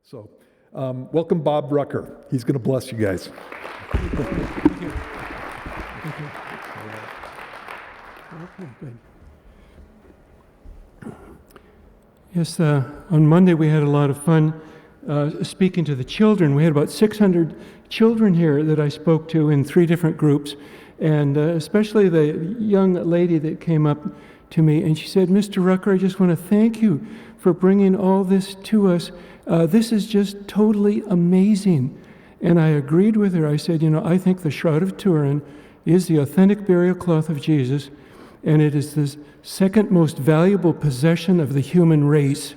So, welcome Bob Rucker. He's going to bless you guys. Thank you. Thank you. Okay, good. Yes, on Monday we had a lot of fun speaking to the children. We had about 600 children here that I spoke to in 3 different groups, and especially the young lady that came up to me and she said, "Mr. Rucker, I just want to thank you for bringing all this to us. This is just totally amazing." And I agreed with her. I said, I think the Shroud of Turin is the authentic burial cloth of Jesus, and it is the second most valuable possession of the human race.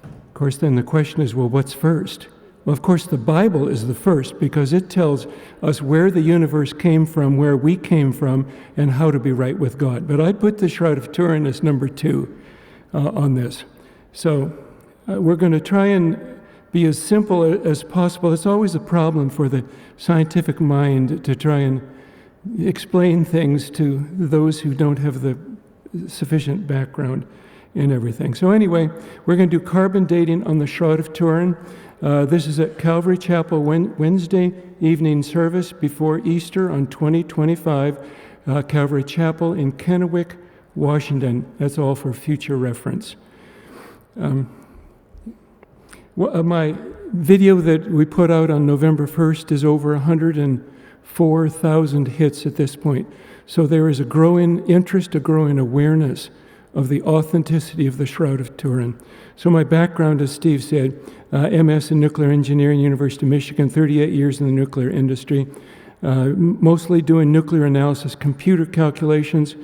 Of course, then the question is, well, what's first? Well, of course, the Bible is the first because it tells us where the universe came from, where we came from, and how to be right with God. But I'd put the Shroud of Turin as number 2 on this. So we're going to try and be as simple as possible. It's always a problem for the scientific mind to try and explain things to those who don't have the sufficient background in everything. So anyway, we're going to do carbon dating on the Shroud of Turin. This is at Calvary Chapel Wednesday evening service before Easter on 2025, Calvary Chapel in Kennewick, Washington. That's all for future reference. My video that we put out on November 1st is over 104,000 hits at this point. So there is a growing interest, a growing awareness of the authenticity of the Shroud of Turin. So my background, as Steve said, MS in nuclear engineering, University of Michigan, 38 years in the nuclear industry, mostly doing nuclear analysis, computer calculations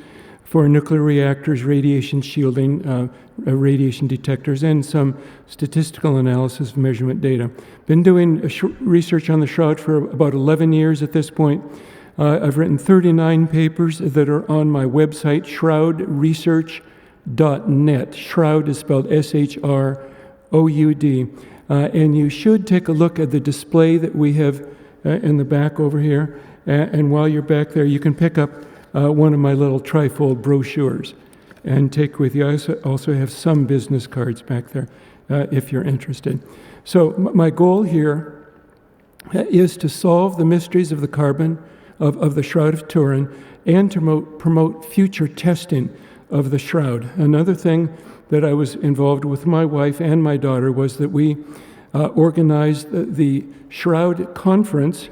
for nuclear reactors, radiation shielding, radiation detectors, and some statistical analysis of measurement data. Been doing research on the Shroud for about 11 years at this point. I've written 39 papers that are on my website, shroudresearch.net. Shroud is spelled S-H-R-O-U-D. And you should take a look at the display that we have in the back over here. And while you're back there, you can pick up one of my little trifold brochures and take with you. I also have some business cards back there if you're interested. So my goal here is to solve the mysteries of the carbon of the Shroud of Turin and to promote future testing of the Shroud. Another thing that I was involved with my wife and my daughter was that we organized the Shroud Conference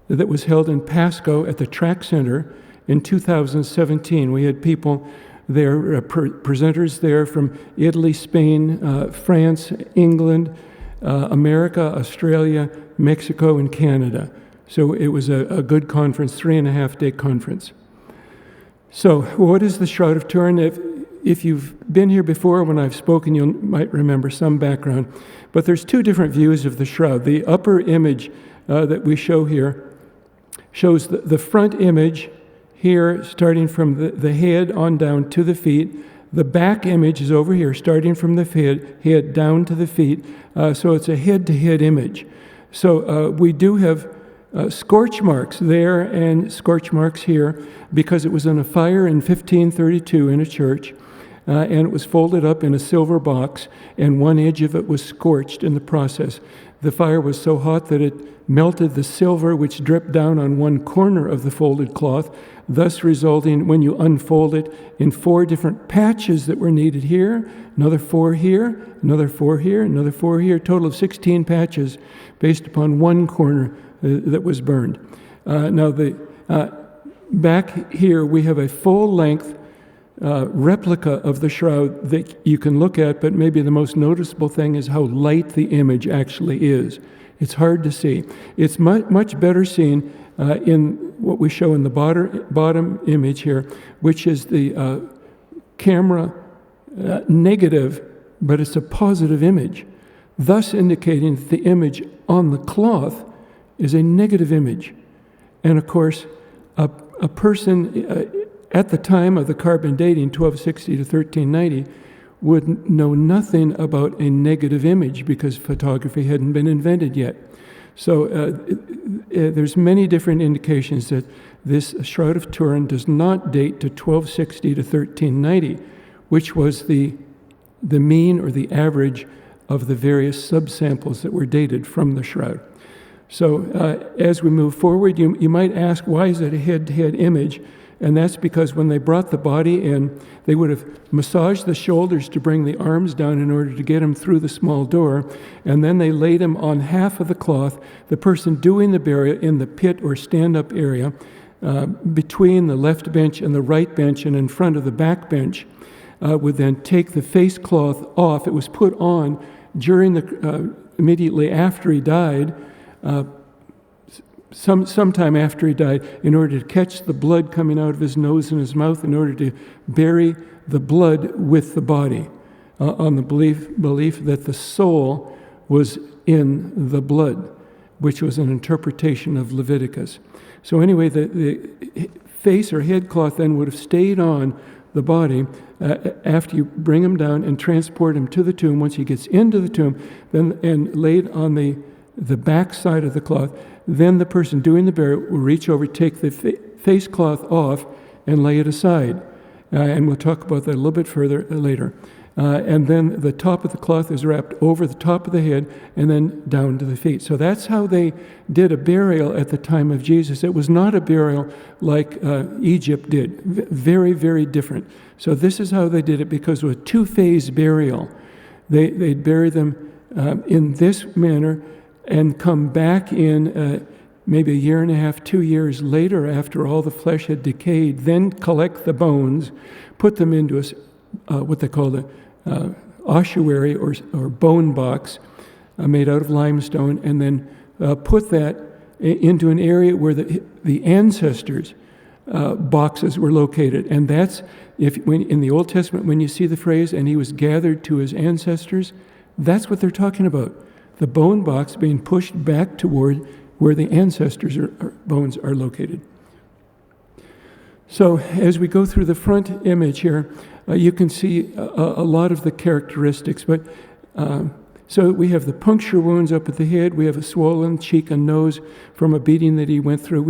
that was held in Pasco at the Track Center in 2017. We had people there, presenters there from Italy, Spain, France, England, America, Australia, Mexico, and Canada. So it was a good conference, 3.5-day conference. So what is the Shroud of Turin? If you've been here before when I've spoken, you might remember some background. But there's 2 different views of the Shroud. The upper image that we show here shows the front image here, starting from the head on down to the feet. The back image is over here, starting from the head down to the feet. So it's a head-to-head image. So we do have scorch marks there and scorch marks here because it was in a fire in 1532 in a church, and it was folded up in a silver box, and one edge of it was scorched in the process. The fire was so hot that it melted the silver, which dripped down on one corner of the folded cloth, thus resulting, when you unfold it, in 4 different patches that were needed here, another 4 here, another 4 here, another 4 here, a total of 16 patches based upon one corner that was burned. Now, back here we have a full-length replica of the Shroud that you can look at, but maybe the most noticeable thing is how light the image actually is. It's hard to see. It's much better seen in what we show in the bottom image here, which is the camera negative, but it's a positive image, thus indicating that the image on the cloth is a negative image. And of course, a person at the time of the carbon dating, 1260 to 1390, would know nothing about a negative image because photography hadn't been invented yet. So there's many different indications that this Shroud of Turin does not date to 1260 to 1390, which was the mean or the average of the various subsamples that were dated from the shroud. So as we move forward, you might ask, why is it a head-to-head image? And that's because when they brought the body in, they would have massaged the shoulders to bring the arms down in order to get him through the small door, and then they laid him on half of the cloth. The person doing the burial in the pit or stand-up area, between the left bench and the right bench and in front of the back bench, would then take the face cloth off. It was put on during immediately after he died, sometime after he died, in order to catch the blood coming out of his nose and his mouth, in order to bury the blood with the body, on the belief that the soul was in the blood, which was an interpretation of Leviticus. So anyway, the face or head cloth then would have stayed on the body after you bring him down and transport him to the tomb. Once he gets into the tomb, then and laid on the back side of the cloth, then the person doing the burial will reach over, take the face cloth off, and lay it aside. And we'll talk about that a little bit further later. And then the top of the cloth is wrapped over the top of the head and then down to the feet. So that's how they did a burial at the time of Jesus. It was not a burial like Egypt did. Very, very different. So this is how they did it, because it was a two-phase burial. They'd bury them in this manner and come back in maybe a year and a half, 2 years later, after all the flesh had decayed, then collect the bones, put them into what they call the ossuary or bone box made out of limestone, and then put that into an area where the ancestors' boxes were located. And that's, when in the Old Testament, when you see the phrase, and he was gathered to his ancestors, that's what they're talking about. The bone box being pushed back toward where the ancestors' bones are located. So as we go through the front image here, you can see a lot of the characteristics. But so we have the puncture wounds up at the head. We have a swollen cheek and nose from a beating that he went through.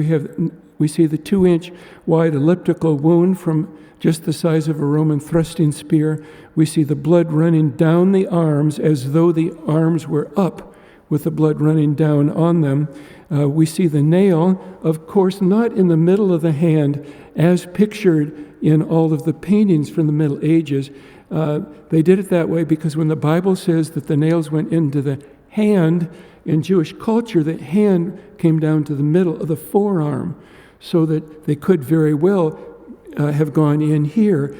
We see the 2-inch wide elliptical wound from just the size of a Roman thrusting spear. We see the blood running down the arms as though the arms were up, with the blood running down on them. We see the nail, of course, not in the middle of the hand as pictured in all of the paintings from the Middle Ages. They did it that way because when the Bible says that the nails went into the hand, in Jewish culture, the hand came down to the middle of the forearm, so that they could very well have gone in here.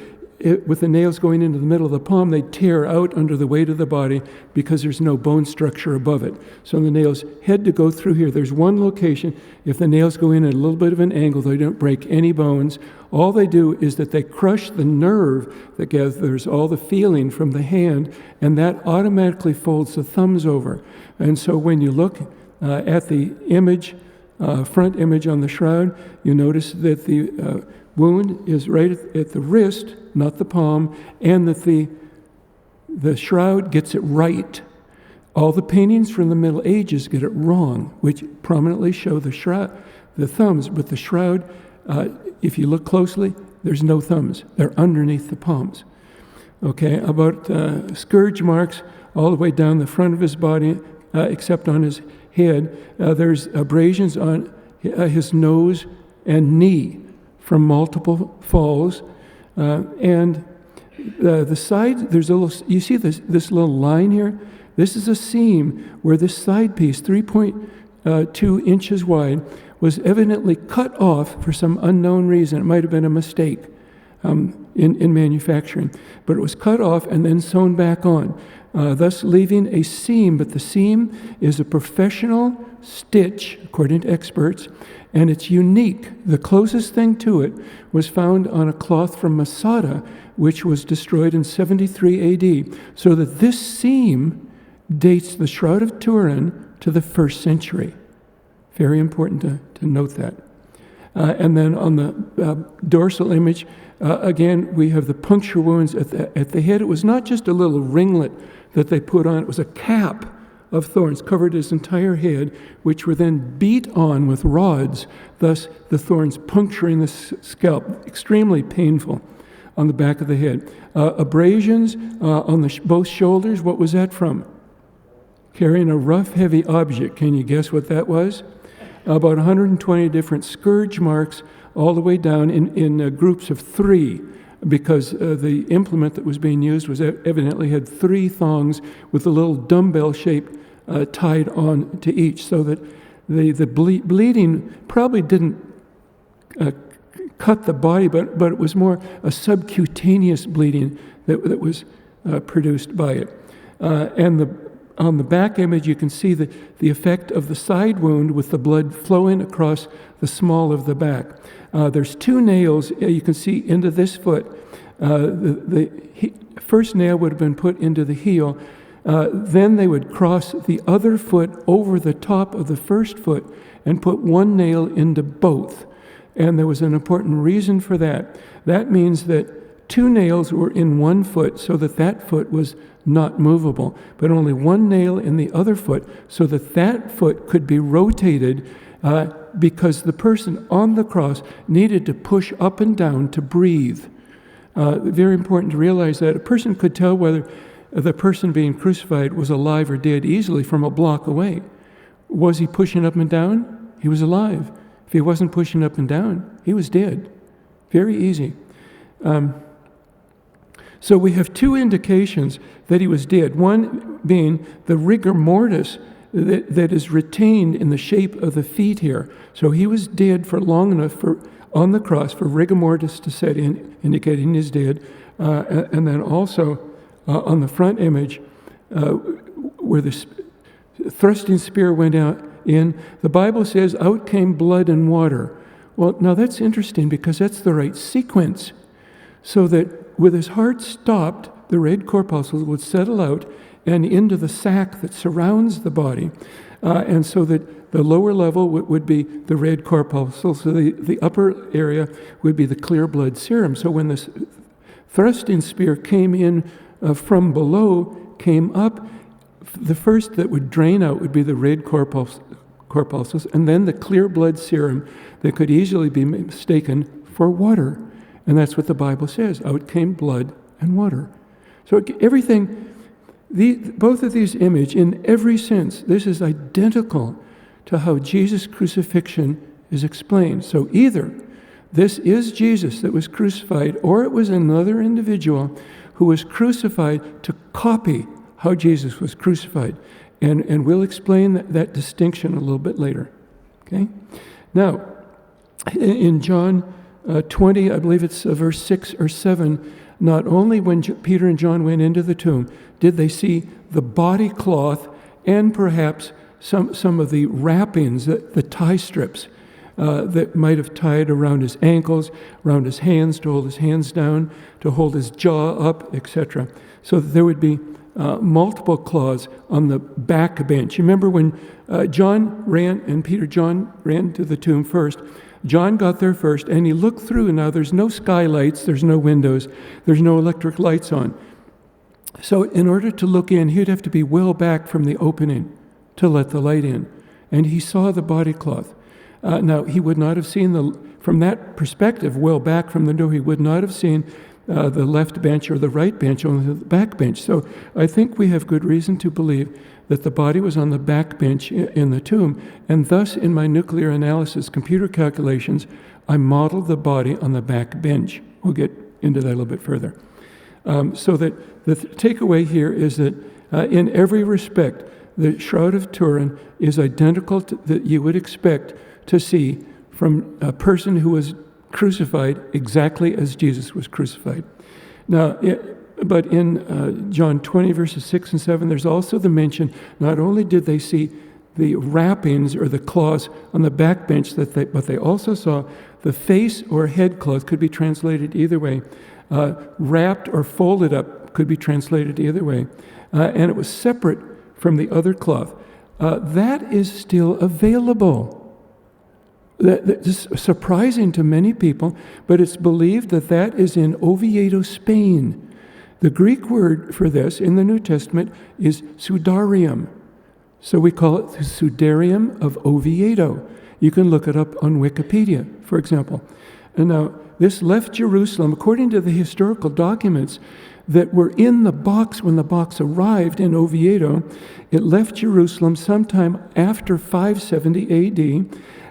With the nails going into the middle of the palm, they tear out under the weight of the body because there's no bone structure above it. So the nails had to go through here. There's one location. If the nails go in at a little bit of an angle, they don't break any bones. All they do is that they crush the nerve that gathers all the feeling from the hand, and that automatically folds the thumbs over. And so when you look at the image, front image on the shroud, you notice that the wound is right at the wrist, not the palm, and that the shroud gets it right. All the paintings from the Middle Ages get it wrong, which prominently show the thumbs, but the shroud, if you look closely, there's no thumbs. They're underneath the palms. Okay, about scourge marks all the way down the front of his body, except on his head. There's abrasions on his nose and knee from multiple falls, and the side, there's a little, you see this little line here? This is a seam where this side piece, 3.2 inches wide, was evidently cut off for some unknown reason. It might have been a mistake in manufacturing, but it was cut off and then sewn back on, thus leaving a seam. But the seam is a professional stitch, according to experts, and it's unique. The closest thing to it was found on a cloth from Masada, which was destroyed in 73 AD, so that this seam dates the Shroud of Turin to the 1st century. Very important to note that. And then on the dorsal image, again, we have the puncture wounds at the head. It was not just a little ringlet that they put on, it was a cap of thorns covered his entire head, which were then beat on with rods, thus the thorns puncturing the scalp, extremely painful on the back of the head. Abrasions on both shoulders, what was that from? carrying a rough, heavy object. Can you guess what that was? About 120 different scourge marks all the way down in groups of 3, because the implement that was being used was evidently had 3 thongs with a little dumbbell shape tied on to each, so that the bleeding probably didn't cut the body, but it was more a subcutaneous bleeding that was produced by it. On the back image, you can see the effect of the side wound with the blood flowing across the small of the back. There's 2 nails you can see into this foot. The first nail would have been put into the heel. Then they would cross the other foot over the top of the first foot and put 1 nail into both. And there was an important reason for that. That means that 2 nails were in 1 foot so that that foot was not movable, but only 1 nail in the other foot so that that foot could be rotated, because the person on the cross needed to push up and down to breathe. Very important to realize that a person could tell whether the person being crucified was alive or dead easily from a block away. Was he pushing up and down? He was alive. If he wasn't pushing up and down, he was dead. Very easy. So we have 2 indications that he was dead. One being the rigor mortis that is retained in the shape of the feet here. So he was dead for long enough on the cross for rigor mortis to set in, indicating he's dead. And then also on the front image, where the thrusting spear went out in, the Bible says, out came blood and water. Well, now that's interesting because that's the right sequence. So that with his heart stopped, the red corpuscles would settle out and into the sac that surrounds the body. And so that the lower level would be the red corpuscles, so the upper area would be the clear blood serum. So when this thrusting spear came in from below, came up, the first that would drain out would be the red corpuscles, and then the clear blood serum that could easily be mistaken for water. And that's what the Bible says. Out came blood and water. So everything, both of these images, in every sense, this is identical to how Jesus' crucifixion is explained. So either this is Jesus that was crucified, or it was another individual who was crucified to copy how Jesus was crucified. And we'll explain that distinction a little bit later. Okay? Now, in John 20, I believe it's verse 6 or 7, not only when Peter and John went into the tomb did they see the body cloth and perhaps some of the wrappings, the tie strips that might have tied around his ankles, around his hands to hold his hands down, to hold his jaw up, etc. So that there would be multiple claws on the back bench. You remember when John and John ran to the tomb first. John got there first, and he looked through. Now, there's no skylights, there's no windows, there's no electric lights on. So in order to look in, he'd have to be well back from the opening to let the light in. And he saw the body cloth. Now, he would not have seen from that perspective, well back from the door, he would not have seen the left bench or the right bench, only the back bench. So I think we have good reason to believe that the body was on the back bench in the tomb, and thus in my nuclear analysis computer calculations, I modeled the body on the back bench. We'll get into that a little bit further. So that the takeaway here is that in every respect, the Shroud of Turin is identical to that you would expect to see from a person who was crucified exactly as Jesus was crucified. Now, but in John 20, verses 6 and 7, there's also the mention, not only did they see the wrappings or the cloths on the back bench, but they also saw the face or head cloth, could be translated either way, wrapped or folded up, could be translated either way, and it was separate from the other cloth. That is still available. That is surprising to many people, but it's believed that is in Oviedo, Spain. The Greek word for this in the New Testament is sudarium. So we call it the Sudarium of Oviedo. You can look it up on Wikipedia, for example. And now, this left Jerusalem. According to the historical documents, that were in the box when the box arrived in Oviedo. It left Jerusalem sometime after 570 AD,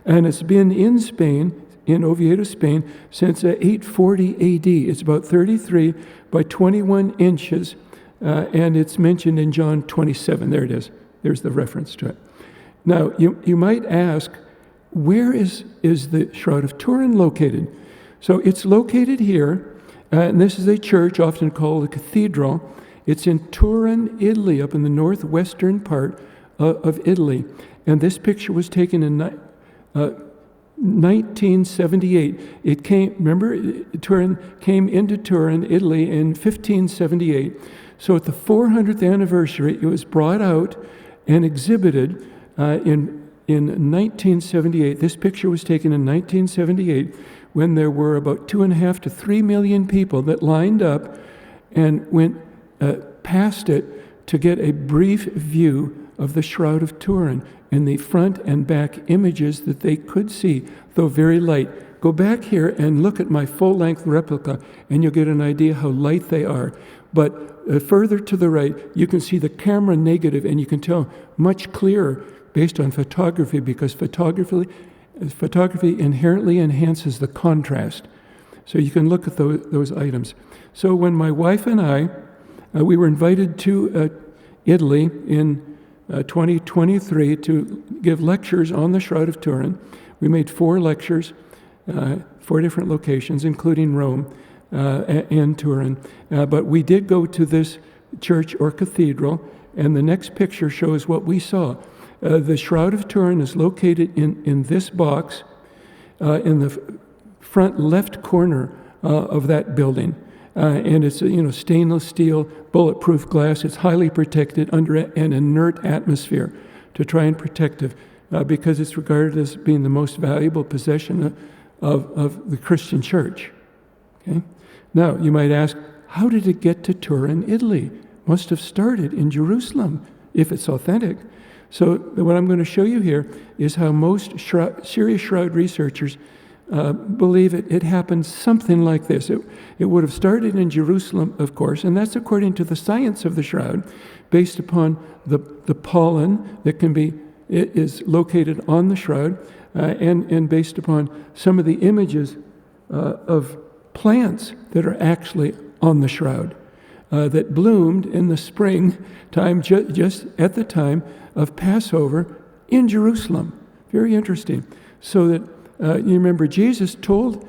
and it's been in Spain, in Oviedo, Spain, since 840 AD. It's about 33 by 21 inches, and it's mentioned in John 27. There it is. There's the reference to it. Now, you might ask, where is the Shroud of Turin located? So it's located here, and this is a church often called a cathedral. It's in Turin, Italy, up in the northwestern part of Italy. And this picture was taken in 1978. It came, remember, Turin came into Turin, Italy in 1578. So at the 400th anniversary, it was brought out and exhibited in 1978. This picture was taken in 1978 when there were about 2.5 to 3 million people that lined up and went past it to get a brief view of the Shroud of Turin and the front and back images that they could see, though very light. Go back here and look at my full-length replica, and you'll get an idea how light they are. But further to the right, you can see the camera negative, and you can tell much clearer based on photography, because photography inherently enhances the contrast. So you can look at those items. So when my wife and I, we were invited to Italy in 2023 to give lectures on the Shroud of Turin. We made 4 lectures, 4 different locations, including Rome and Turin. But we did go to this church or cathedral, and the next picture shows what we saw. The Shroud of Turin is located in this box in the front left corner of that building. And it's stainless steel, bulletproof glass. It's highly protected under an inert atmosphere to try and protect it because it's regarded as being the most valuable possession of the Christian church. Okay? Now, you might ask, how did it get to Turin, Italy? Must have started in Jerusalem, if it's authentic. So what I'm going to show you here is how most serious shroud researchers believe it happened something like this. It would have started in Jerusalem, of course, and that's according to the science of the shroud, based upon the pollen that is located on the shroud, and based upon some of the images of plants that are actually on the shroud, that bloomed in the spring time, just at the time of Passover in Jerusalem. Very interesting. So that you remember Jesus told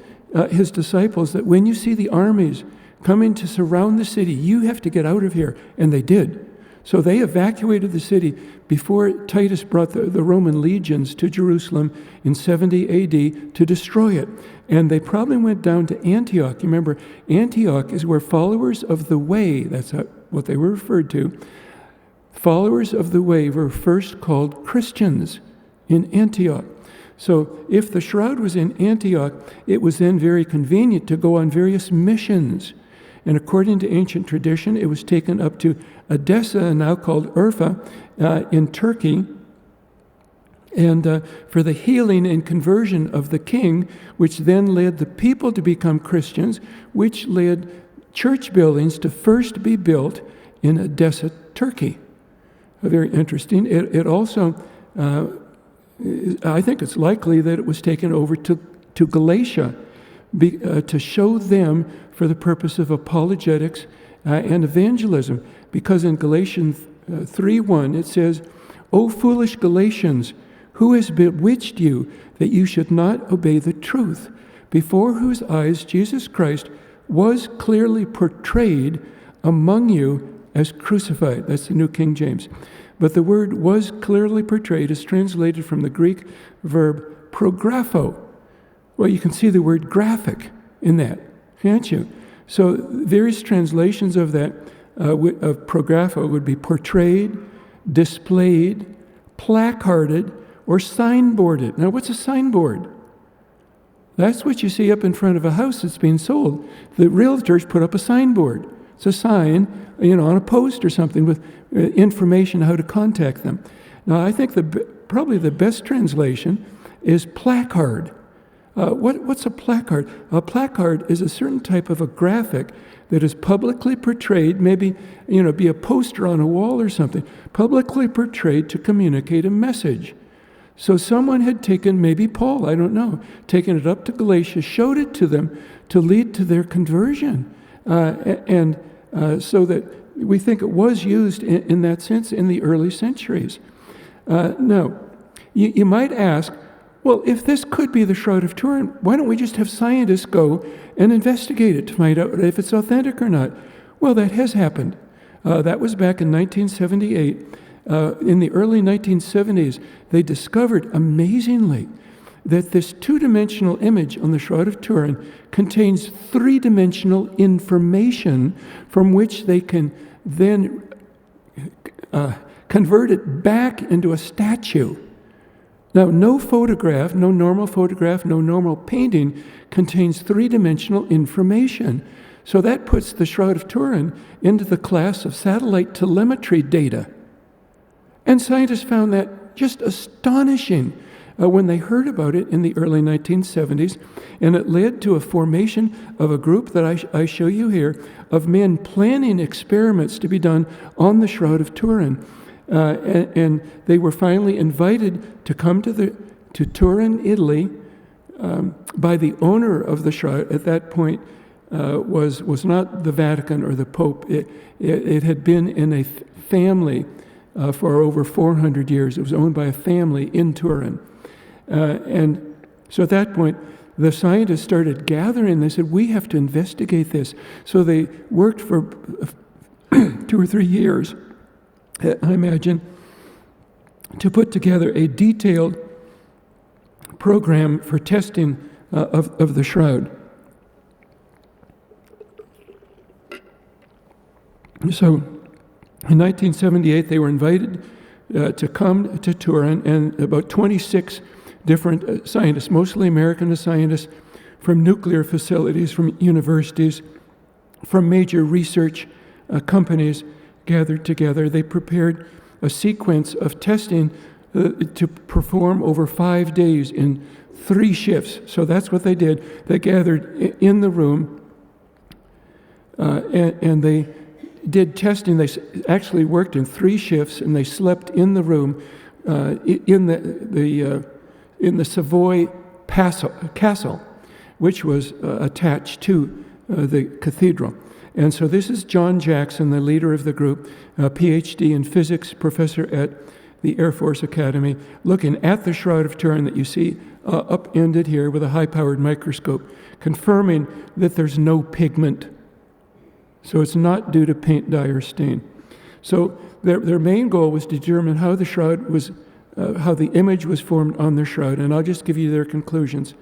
his disciples that when you see the armies coming to surround the city, you have to get out of here. And they did. So they evacuated the city before Titus brought the Roman legions to Jerusalem in 70 AD to destroy it. And they probably went down to Antioch. You remember, Antioch is where followers of the way, that's what they were referred to, followers of the way were first called Christians in Antioch. So if the shroud was in Antioch, it was then very convenient to go on various missions. And according to ancient tradition, it was taken up to Edessa, now called Urfa, in Turkey, and for the healing and conversion of the king, which then led the people to become Christians, which led church buildings to first be built in Edessa, Turkey. Very interesting. It also, I think it's likely that it was taken over to Galatia to show them for the purpose of apologetics and evangelism. Because in Galatians 3:1 it says, "O foolish Galatians, who has bewitched you that you should not obey the truth, before whose eyes Jesus Christ was clearly portrayed among you as crucified." That's the New King James. But the word "was clearly portrayed" is translated from the Greek verb prographo. Well, you can see the word graphic in that, can't you? So various translations of that, of prographo, would be portrayed, displayed, placarded, or signboarded. Now, what's a signboard? That's what you see up in front of a house that's being sold. The realtors put up a signboard. It's a sign, on a post or something with information how to contact them. Now, I think probably the best translation is placard. What's a placard? A placard is a certain type of a graphic that is publicly portrayed, maybe, be a poster on a wall or something, publicly portrayed to communicate a message. So someone had taken, maybe Paul, I don't know, taken it up to Galatia, showed it to them to lead to their conversion. So that we think it was used in that sense in the early centuries. Now, you might ask, well, if this could be the Shroud of Turin, why don't we just have scientists go and investigate it to find out if it's authentic or not? Well, that has happened. That was back in 1978. In the early 1970s, they discovered, amazingly, that this two-dimensional image on the Shroud of Turin contains three-dimensional information from which they can then convert it back into a statue. Now, no photograph, no normal painting contains three-dimensional information. So that puts the Shroud of Turin into the class of satellite telemetry data. And scientists found that just astonishing when they heard about it in the early 1970s, and it led to a formation of a group that I show you here of men planning experiments to be done on the Shroud of Turin. And they were finally invited to come to Turin, Italy, by the owner of the shroud. At that point, was not the Vatican or the Pope. It had been in a family for over 400 years. It was owned by a family in Turin, and so at that point, the scientists started gathering. They said, "We have to investigate this." So they worked for 2 or 3 years, I imagine, to put together a detailed program for testing of the shroud. So in 1978, they were invited to come to Turin, and about 26 different scientists, mostly American scientists, from nuclear facilities, from universities, from major research companies, gathered together. They prepared a sequence of testing to perform over 5 days in 3 shifts. So that's what they did. They gathered in the room, and they did testing. They actually worked in 3 shifts, and they slept in the room in the Savoy Castle, which was attached to the cathedral. And so this is John Jackson, the leader of the group, a PhD in physics, professor at the Air Force Academy, looking at the Shroud of Turin that you see upended here with a high-powered microscope, confirming that there's no pigment. So it's not due to paint, dye, or stain. So their main goal was to determine how the shroud was, how the image was formed on the shroud, and I'll just give you their conclusions.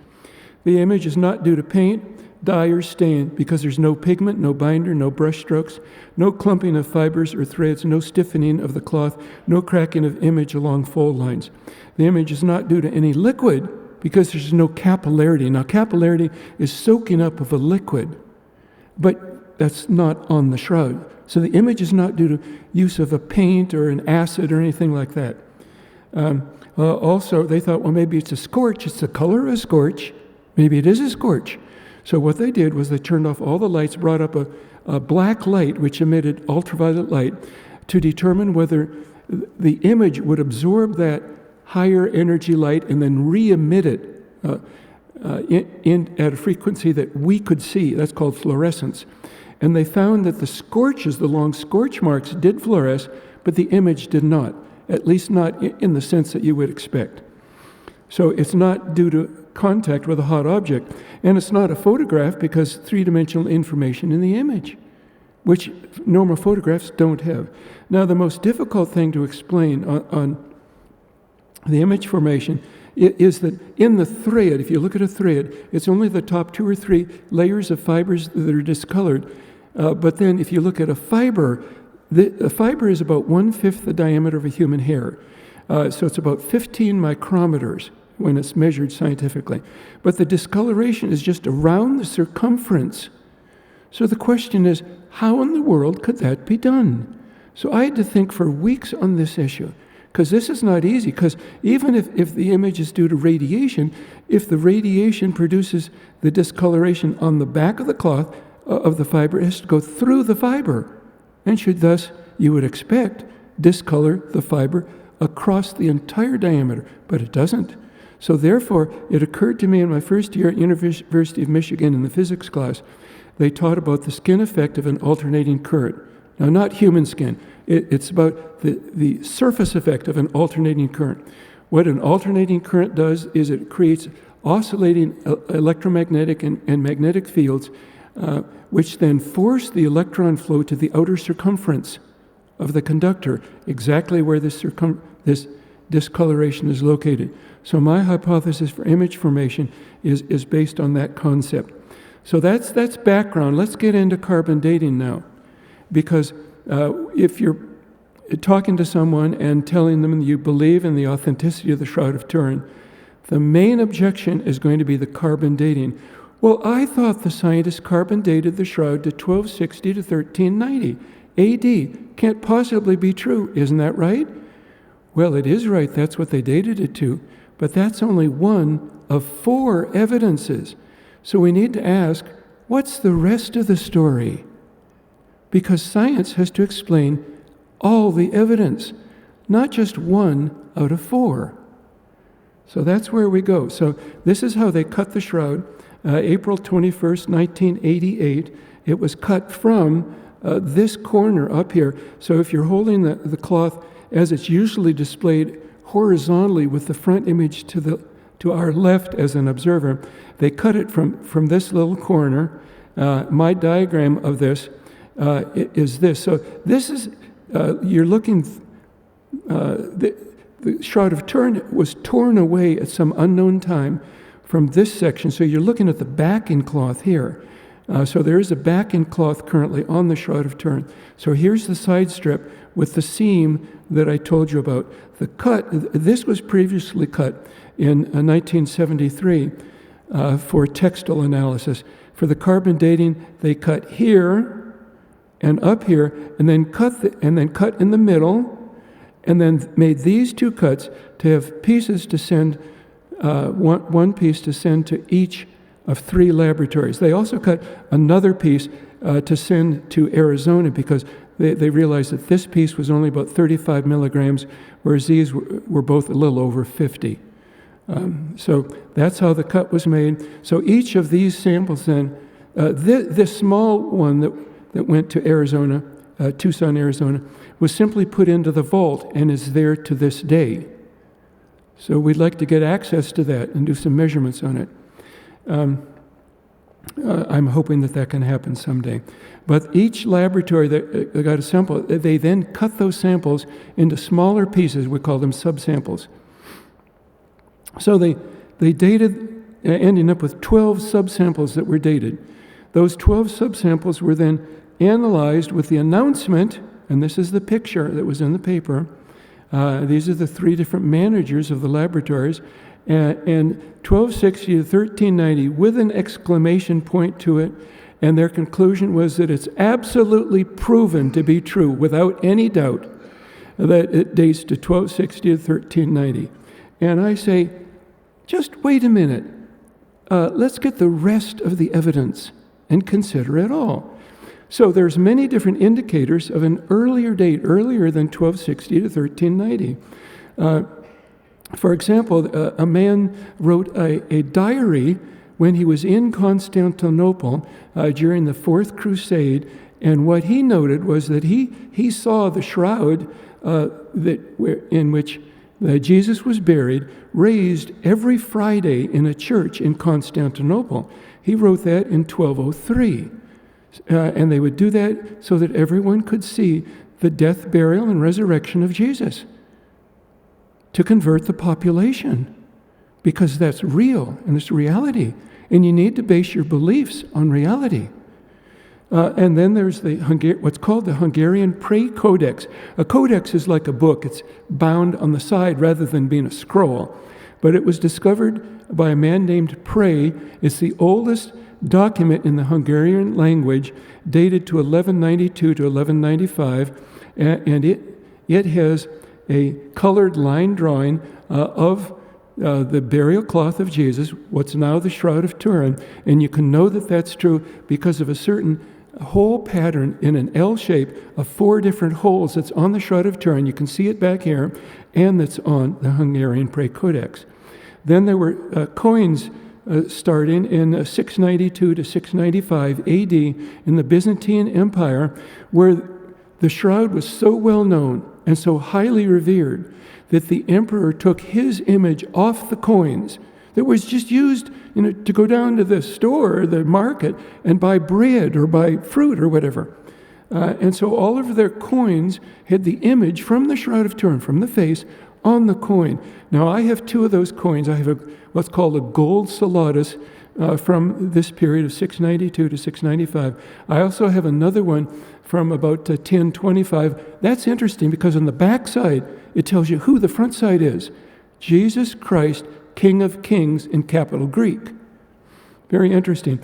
The image is not due to paint, dye, or stain, because there's no pigment, no binder, no brush strokes, no clumping of fibers or threads, no stiffening of the cloth, no cracking of image along fold lines. The image is not due to any liquid, because there's no capillarity. Now, capillarity is soaking up of a liquid, but that's not on the shroud. So the image is not due to use of a paint or an acid or anything like that. Also, they thought, well, maybe it's a scorch. It's the color of a scorch. Maybe it is a scorch. So what they did was they turned off all the lights, brought up a black light, which emitted ultraviolet light, to determine whether the image would absorb that higher energy light and then re-emit it at a frequency that we could see. That's called fluorescence. And they found that the scorches, the long scorch marks, did fluoresce, but the image did not, at least not in the sense that you would expect. So it's not due to contact with a hot object, and it's not a photograph because three-dimensional information in the image, which normal photographs don't have. Now, the most difficult thing to explain on the image formation is that in the thread, if you look at a thread, it's only the top 2 or 3 layers of fibers that are discolored. But then if you look at a fiber, the fiber is about 1/5 the diameter of a human hair. So it's about 15 micrometers when it's measured scientifically. But the discoloration is just around the circumference. So the question is, how in the world could that be done? So I had to think for weeks on this issue. Because this is not easy, because even if the image is due to radiation, if the radiation produces the discoloration on the back of the cloth of the fiber, it has to go through the fiber, and should thus, you would expect, discolor the fiber across the entire diameter, but it doesn't. So therefore, it occurred to me in my first year at University of Michigan in the physics class, they taught about the skin effect of an alternating current. Now, not human skin. It's about the surface effect of an alternating current. What an alternating current does is it creates oscillating electromagnetic and magnetic fields, which then force the electron flow to the outer circumference of the conductor, exactly where this discoloration is located. So my hypothesis for image formation is based on that concept. So that's background. Let's get into carbon dating now. Because if you're talking to someone and telling them you believe in the authenticity of the Shroud of Turin, the main objection is going to be the carbon dating. Well, I thought the scientists carbon dated the shroud to 1260 to 1390 AD. Can't possibly be true, isn't that right? Well, it is right, that's what they dated it to, but that's only one of 4 evidences. So we need to ask, what's the rest of the story? Because science has to explain all the evidence, not just 1 out of 4. So that's where we go. So this is how they cut the shroud. April 21st, 1988, it was cut from this corner up here. So if you're holding the cloth as it's usually displayed horizontally with the front image to our left as an observer, they cut it from this little corner. My diagram of this is this. So this is, you're looking, the Shroud of Turin was torn away at some unknown time from this section. So you're looking at the backing cloth here. So there is a backing cloth currently on the Shroud of Turin. So here's the side strip with the seam that I told you about. The cut, this was previously cut in 1973 for textile analysis. For the carbon dating, they cut here and up here, and then cut in the middle, and then made these 2 cuts to have pieces to send, one piece to send to each of 3 laboratories. They also cut another piece to send to Arizona because they realized that this piece was only about 35 milligrams, whereas these were both a little over 50. So that's how the cut was made. So each of these samples then, this small one that went to Arizona, Tucson, Arizona, was simply put into the vault and is there to this day. So we'd like to get access to that and do some measurements on it. I'm hoping that can happen someday. But each laboratory that got a sample, they then cut those samples into smaller pieces. We call them subsamples. So they dated, ending up with 12 subsamples that were dated. Those 12 subsamples were then analyzed with the announcement, and this is the picture that was in the paper. These are the 3 different managers of the laboratories. And 1260 to 1390 with an exclamation point to it, and their conclusion was that it's absolutely proven to be true, without any doubt, that it dates to 1260 to 1390. And I say, just wait a minute. Let's get the rest of the evidence and consider it all. So there's many different indicators of an earlier date, earlier than 1260 to 1390. For example, a man wrote a diary when he was in Constantinople during the 4th Crusade, and what he noted was that he saw the shroud in which Jesus was buried raised every Friday in a church in Constantinople. He wrote that in 1203. And they would do that so that everyone could see the death, burial, and resurrection of Jesus, to convert the population, because that's real and it's reality, and you need to base your beliefs on reality. And then there's what's called the Hungarian Prey Codex. A codex is like a book. It's bound on the side rather than being a scroll. But it was discovered by a man named Prey. It's the oldest document in the Hungarian language, dated to 1192 to 1195, and it has a colored line drawing of the burial cloth of Jesus, what's now the Shroud of Turin, and you can know that that's true because of a certain hole pattern in an L shape of 4 different holes that's on the Shroud of Turin. You can see it back here, and that's on the Hungarian Prae-Codex. Then there were coins starting in 692 to 695 AD in the Byzantine Empire, where the shroud was so well known and so highly revered that the emperor took his image off the coins that was just used to go down to the store or the market and buy bread or buy fruit or whatever. And so all of their coins had the image from the Shroud of Turin, from the face, on the coin. Now, I have 2 of those coins. I have what's called a gold salatus from this period of 692 to 695. I also have another one from about 1025. That's interesting because on the back side, it tells you who the front side is. Jesus Christ, King of Kings, in capital Greek. Very interesting.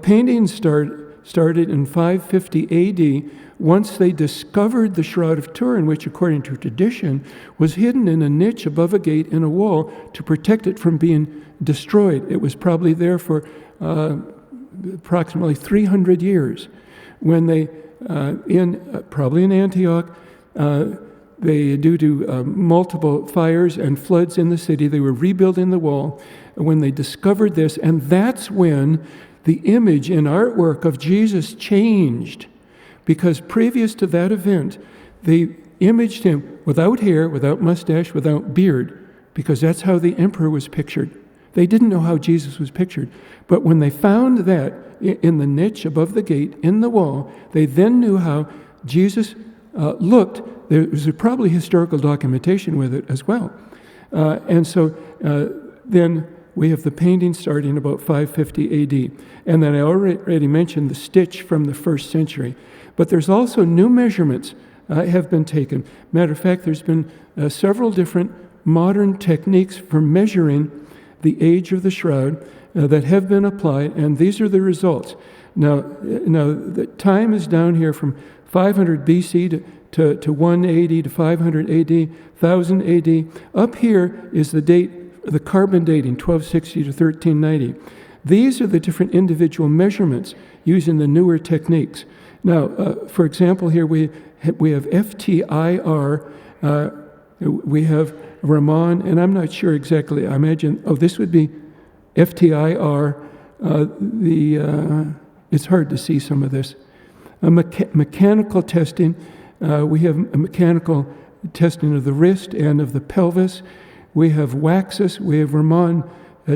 Paintings started in 550 AD once they discovered the Shroud of Turin, which, according to tradition, was hidden in a niche above a gate in a wall to protect it from being destroyed. It was probably there for approximately 300 years. When they, probably in Antioch, due to multiple fires and floods in the city, they were rebuilding the wall. When they discovered this, and that's when the image and artwork of Jesus changed, because previous to that event, they imaged him without hair, without mustache, without beard, because that's how the emperor was pictured. They didn't know how Jesus was pictured. But when they found that in the niche above the gate, in the wall, they then knew how Jesus looked. There was probably historical documentation with it as well. And so then we have the painting starting about 550 AD. And then I already mentioned the stitch from the 1st century. But there's also new measurements have been taken. Matter of fact, there's been several different modern techniques for measuring the age of the shroud that have been applied, and these are the results. Now the time is down here from 500 BC to 180 to 500 AD, 1000 AD. Up here is the date, the carbon dating, 1260 to 1390. These are the different individual measurements using the newer techniques. Now, for example, here we have FTIR, we have Raman, and I'm not sure exactly. I imagine, this would be FTIR. It's hard to see some of this. Mechanical testing. We have a mechanical testing of the wrist and of the pelvis. We have Waxus. We have Raman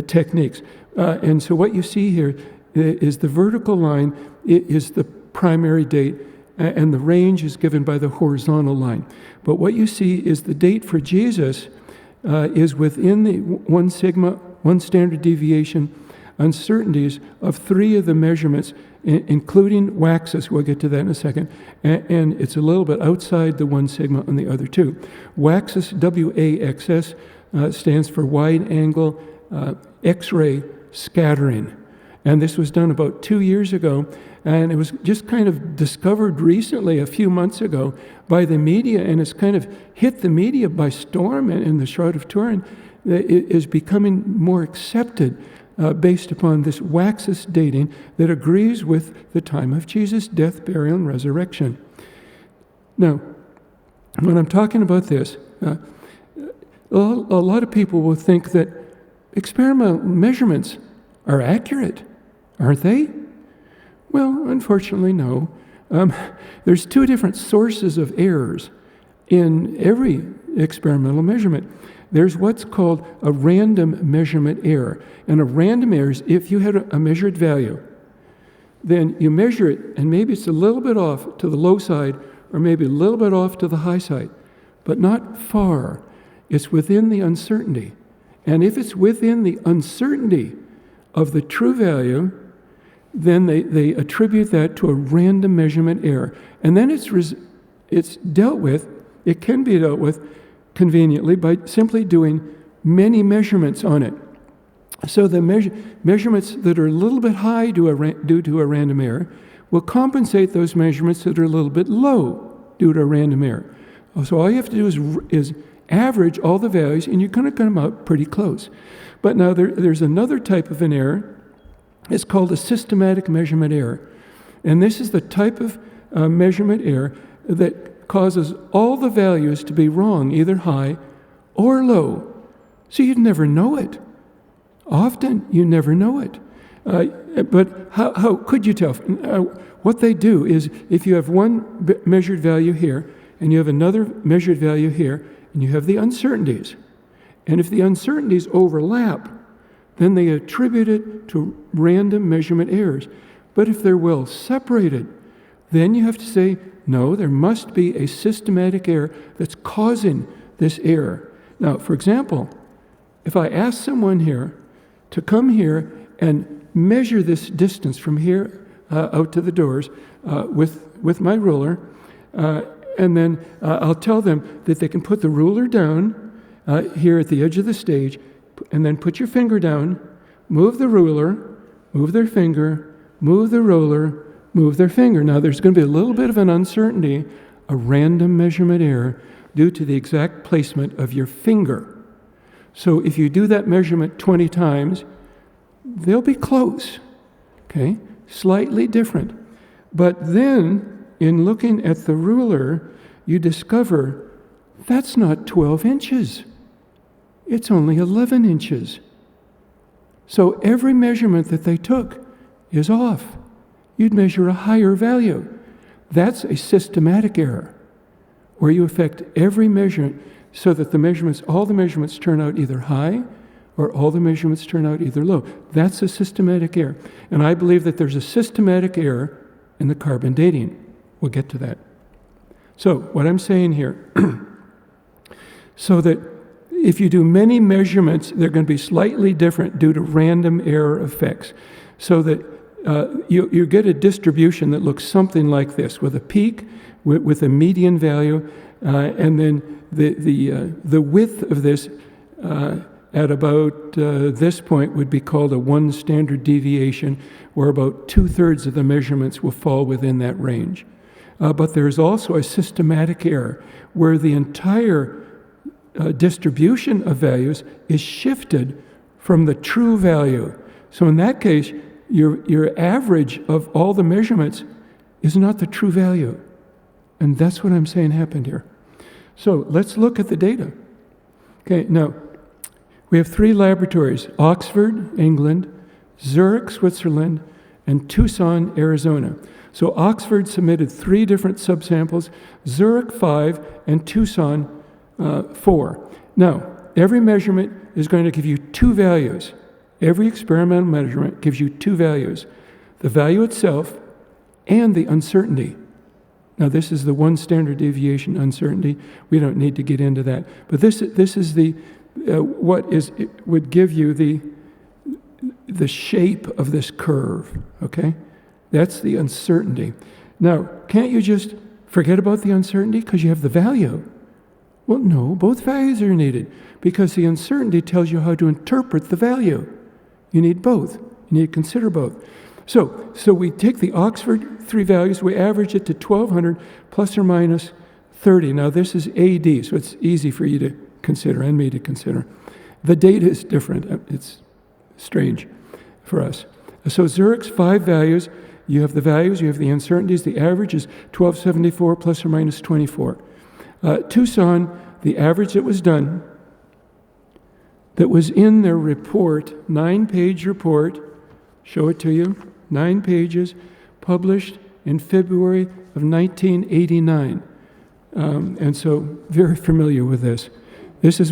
techniques. And so what you see here is the vertical line is the primary date, and the range is given by the horizontal line. But what you see is the date for Jesus is within the 1 sigma, 1 standard deviation uncertainties of 3 of the measurements, including Waxus. We'll get to that in a second. And it's a little bit outside the 1 sigma on the other 2. Waxus, WAXS, stands for wide angle X-ray scattering. And this was done about 2 years ago, and it was just kind of discovered recently, a few months ago, by the media, and it's kind of hit the media by storm, and the Shroud of Turin is becoming more accepted based upon this Waxus dating that agrees with the time of Jesus' death, burial, and resurrection. Now, when I'm talking about this, a lot of people will think that experimental measurements are accurate, aren't they? Well, unfortunately, no. There's 2 different sources of errors in every experimental measurement. There's what's called a random measurement error. And a random error is if you had a measured value, then you measure it, and maybe it's a little bit off to the low side, or maybe a little bit off to the high side, but not far. It's within the uncertainty. And if it's within the uncertainty of the true value, then they attribute that to a random measurement error. And then it's dealt with, it can be dealt with conveniently by simply doing many measurements on it. So the measurements that are a little bit high due to a random error will compensate those measurements that are a little bit low due to a random error. So all you have to do is average all the values, and you're going to come out pretty close. But now there's another type of an error. It's called a systematic measurement error. And this is the type of measurement error that causes all the values to be wrong, either high or low. So you'd never know it. Often you never know it. But how could you tell? What they do is, if you have one measured value here, and you have another measured value here, and you have the uncertainties, and if the uncertainties overlap, then they attribute it to random measurement errors. But if they're well separated, then you have to say, no, there must be a systematic error that's causing this error. Now, for example, if I ask someone here to come here and measure this distance from here out to the doors with my ruler, and then I'll tell them that they can put the ruler down here at the edge of the stage, and then put your finger down, move the ruler, move their finger, move the ruler, move their finger. Now, there's going to be a little bit of an uncertainty, a random measurement error, due to the exact placement of your finger. So if you do that measurement 20 times, they'll be close, okay? Slightly different. But then, in looking at the ruler, you discover that's not 12 inches. It's only 11 inches. So every measurement that they took is off. You'd measure a higher value. That's a systematic error, where you affect every measurement so that all the measurements turn out either high or all the measurements turn out either low. That's a systematic error. And I believe that there's a systematic error in the carbon dating. We'll get to that. So what I'm saying here, so that if you do many measurements, they're going to be slightly different due to random error effects. So that you get a distribution that looks something like this, with a peak, with a median value, and then the width of this at about this point would be called a one standard deviation, where about 2/3 of the measurements will fall within that range. But there's also a systematic error, where the entire distribution of values is shifted from the true value. So in that case, your average of all the measurements is not the true value. And that's what I'm saying happened here. So let's look at the data. Okay, now, we have 3 laboratories: Oxford, England, Zurich, Switzerland, and Tucson, Arizona. So Oxford submitted 3 different subsamples, Zurich 5, and Tucson 4. Now, every measurement is going to give you 2 values. Every experimental measurement gives you 2 values: the value itself and the uncertainty. Now, this is the one standard deviation uncertainty. We don't need to get into that. But this is the it would give you the shape of this curve, okay? That's the uncertainty. Now, can't you just forget about the uncertainty because you have the value? Well, no, both values are needed, because the uncertainty tells you how to interpret the value. You need both. You need to consider both. So we take the Oxford 3 values, we average it to 1,200 plus or minus 30. Now, this is AD, so it's easy for you to consider and me to consider. The data is different. It's strange for us. So Zurich's 5 values, you have the values, you have the uncertainties. The average is 1274 plus or minus 24. Tucson, the average that was done, that was in their report, 9-page report, show it to you, 9 pages, published in February of 1989. And so very familiar with this. This is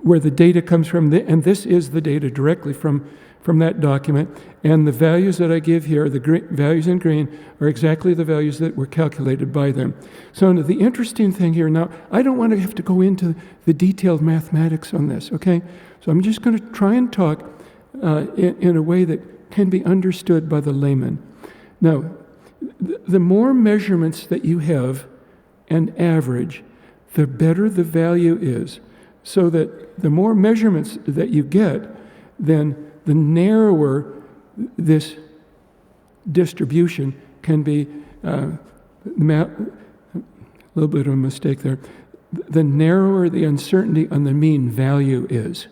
where the data comes from, and this is the data directly from that document. And the values that I give here, the values in green, are exactly the values that were calculated by them. So the interesting thing here now, I don't want to have to go into the detailed mathematics on this, okay? So I'm just going to try and talk in a way that can be understood by the layman. Now, the more measurements that you have and average, the better the value is. So that the more measurements that you get, then the narrower this distribution can be. A little bit of a mistake there. the narrower the uncertainty on the mean value is.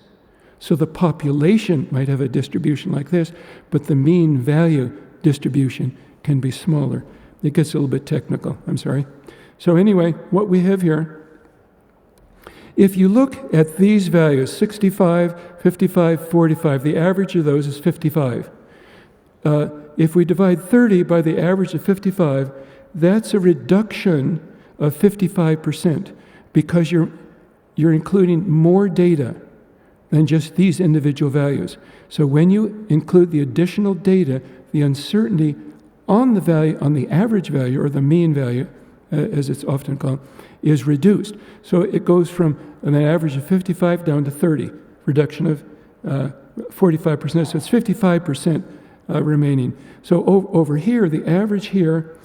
So the population might have a distribution like this, but the mean value distribution can be smaller. It gets a little bit technical, I'm sorry. So anyway, what we have here, if you look at these values, 65, 55, 45, the average of those is 55. If we divide 30 by the average of 55, that's a reduction of 55% because you're including more data than just these individual values. So when you include the additional data, the uncertainty on the value, on the average value or the mean value, as it's often called, is reduced. So it goes from an average of 55 down to 30, reduction of 45%. So it's 55% remaining. So over here, the average here,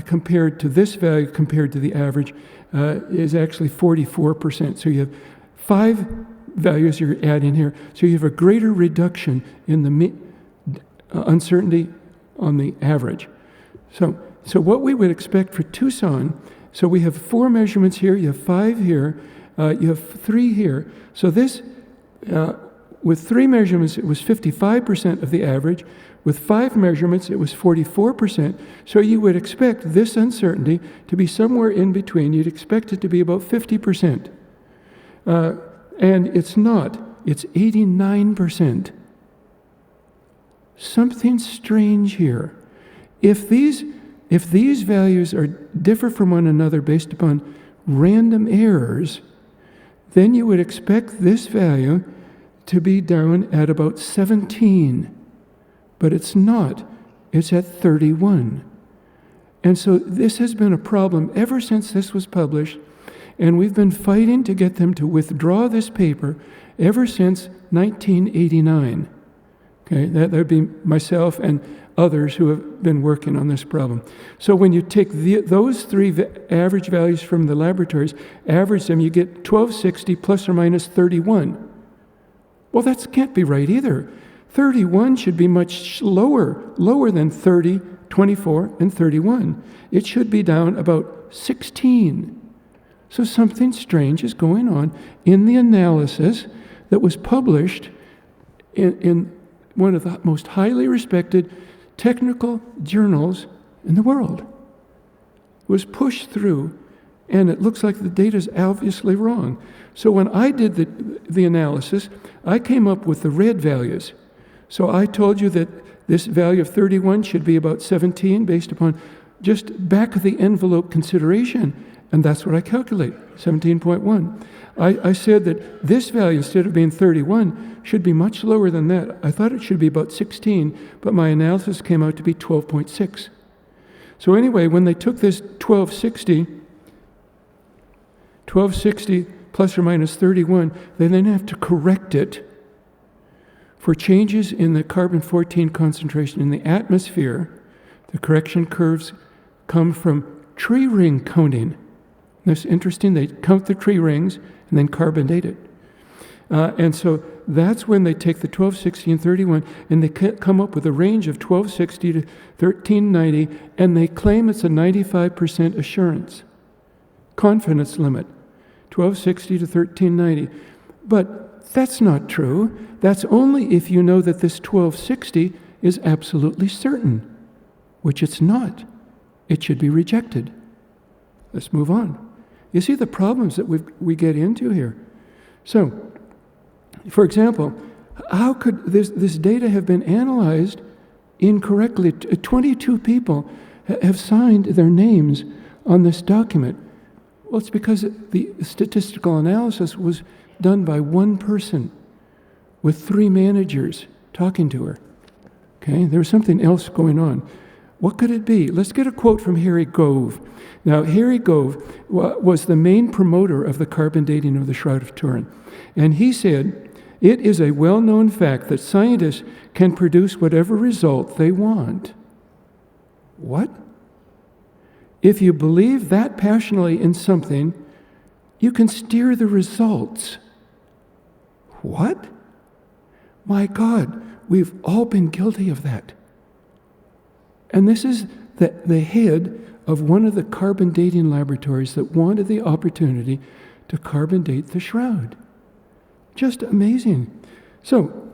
compared to this value, compared to the average, is actually 44%. So you have 5 values you're adding here. So you have a greater reduction in the uncertainty on the average. So what we would expect for Tucson, so we have 4 measurements here, you have 5 here, you have 3 here. So this, with 3 measurements, it was 55% of the average. With 5 measurements, it was 44%. So you would expect this uncertainty to be somewhere in between. You'd expect it to be about 50%. And it's not. It's 89%. Something strange here. If these values differ from one another based upon random errors, then you would expect this value to be down at about 17. But it's not. It's at 31. And so this has been a problem ever since this was published, and we've been fighting to get them to withdraw this paper ever since 1989. Okay, that would be myself and others who have been working on this problem. So when you take those 3 average values from the laboratories, average them, you get 1260 plus or minus 31. Well, that can't be right either. 31 should be much lower than 30, 24, and 31. It should be down about 16. So something strange is going on in the analysis that was published in one of the most highly respected technical journals in the world. It was pushed through, and it looks like the data is obviously wrong. So when I did the analysis, I came up with the red values. So I told you that this value of 31 should be about 17 based upon just back-of-the-envelope consideration, and that's what I calculate, 17.1. I said that this value, instead of being 31, should be much lower than that. I thought it should be about 16, but my analysis came out to be 12.6. So anyway, when they took this 1260 plus or minus 31, they then have to correct it for changes in the carbon-14 concentration in the atmosphere. The correction curves come from tree ring counting. That's interesting. They count the tree rings and then carbon date it. And so that's when they take the 1260 and 31, and they come up with a range of 1260 to 1390, and they claim it's a 95% assurance. Confidence limit, 1260 to 1390. But that's not true. That's only if you know that this 1260 is absolutely certain, which it's not. It should be rejected. Let's move on. You see the problems that we get into here. So, for example, how could this data have been analyzed incorrectly? 22 people have signed their names on this document. Well, it's because the statistical analysis was done by one person with 3 managers talking to her. Okay, there was something else going on. What could it be? Let's get a quote from Harry Gove. Now, Harry Gove was the main promoter of the carbon dating of the Shroud of Turin. And he said, "It is a well-known fact that scientists can produce whatever result they want." What? If you believe that passionately in something, you can steer the results. What? My God, we've all been guilty of that. And this is the head of one of the carbon dating laboratories that wanted the opportunity to carbon date the shroud. Just amazing. So,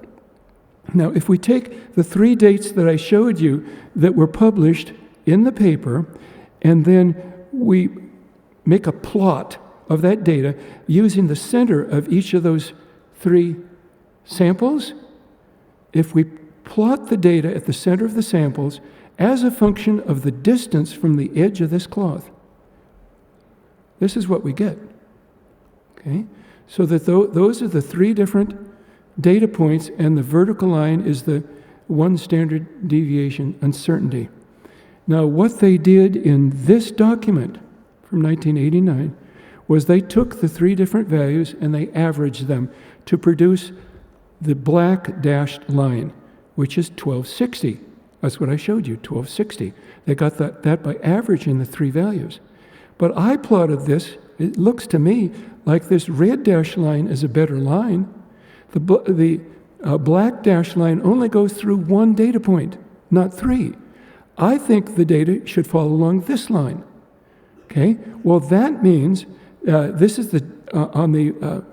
now if we take the 3 dates that I showed you that were published in the paper, and then we make a plot of that data using the center of each of those 3 samples, if we plot the data at the center of the samples as a function of the distance from the edge of this cloth, this is what we get. Okay? So that those are the 3 different data points, and the vertical line is the 1 standard deviation uncertainty. Now, what they did in this document from 1989 was they took the 3 different values and they averaged them to produce the black dashed line, which is 1260. That's what I showed you, 1260. They got that by averaging the 3 values. But I plotted this. It looks to me like this red dashed line is a better line. The black dashed line only goes through 1 data point, not 3. I think the data should follow along this line. Okay? Well, that means this is on the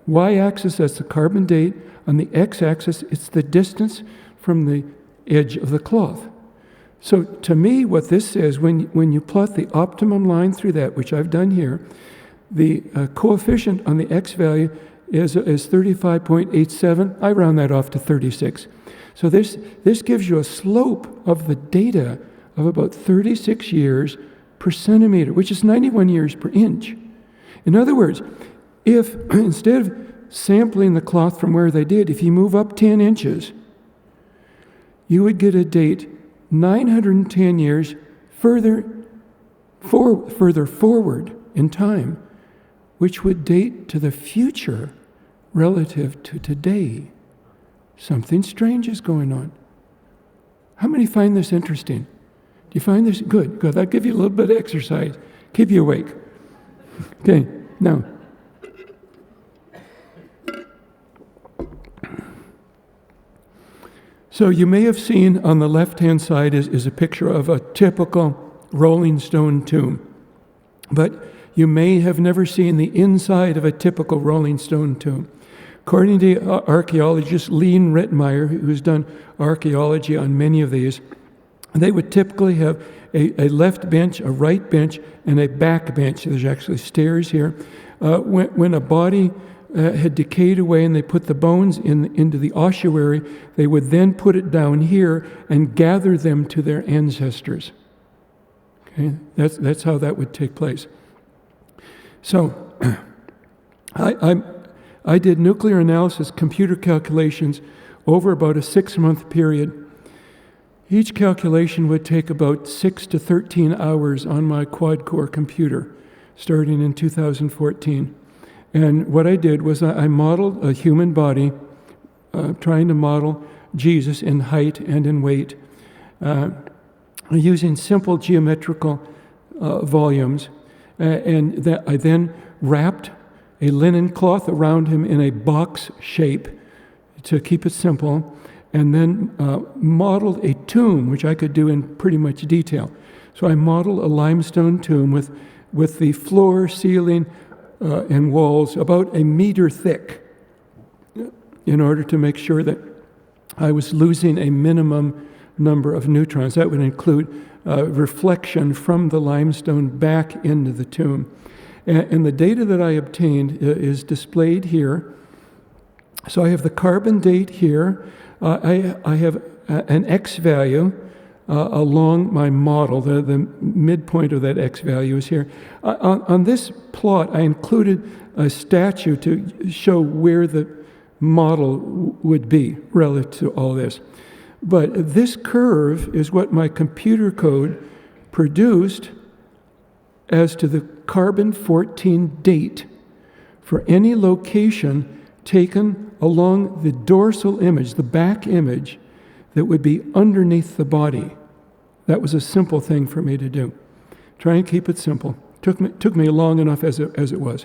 y-axis, that's the carbon date. On the x-axis, it's the distance from the edge of the cloth. So to me, what this says, when you plot the optimum line through that, which I've done here, the coefficient on the x value is 35.87. I round that off to 36. So this gives you a slope of the data of about 36 years per centimeter, which is 91 years per inch. In other words, if instead of sampling the cloth from where they did, if you move up 10 inches, you would get a date 910 years further forward in time, which would date to the future relative to today. Something strange is going on. How many find this interesting? Do you find this good? Good. That'll give you a little bit of exercise. Keep you awake. Okay, now. So you may have seen on the left-hand side is a picture of a typical Rolling Stone tomb. But you may have never seen the inside of a typical Rolling Stone tomb. According to archaeologist Lean Rittmeyer, who's done archaeology on many of these, they would typically have a left bench, a right bench, and a back bench. There's actually stairs here. When a body had decayed away and they put the bones into the ossuary, they would then put it down here and gather them to their ancestors. Okay, that's how that would take place. So, I did nuclear analysis computer calculations over about a 6-month period. Each calculation would take about 6 to 13 hours on my quad-core computer, starting in 2014. And what I did was I modeled a human body, trying to model Jesus in height and in weight, using simple geometrical volumes. And that I then wrapped a linen cloth around him in a box shape to keep it simple, and then modeled a tomb, which I could do in pretty much detail. So I modeled a limestone tomb with the floor, ceiling, and walls about 1 meter thick in order to make sure that I was losing a minimum number of neutrons. That would include reflection from the limestone back into the tomb. And the data that I obtained is displayed here. So I have the carbon date here. I have an X value along my model. The midpoint of that X value is here. On this plot, I included a statue to show where the model would be relative to all this. But this curve is what my computer code produced as to the carbon-14 date for any location taken along the dorsal image, the back image, that would be underneath the body. That was a simple thing for me to do. Try and keep it simple. Took me long enough as it was.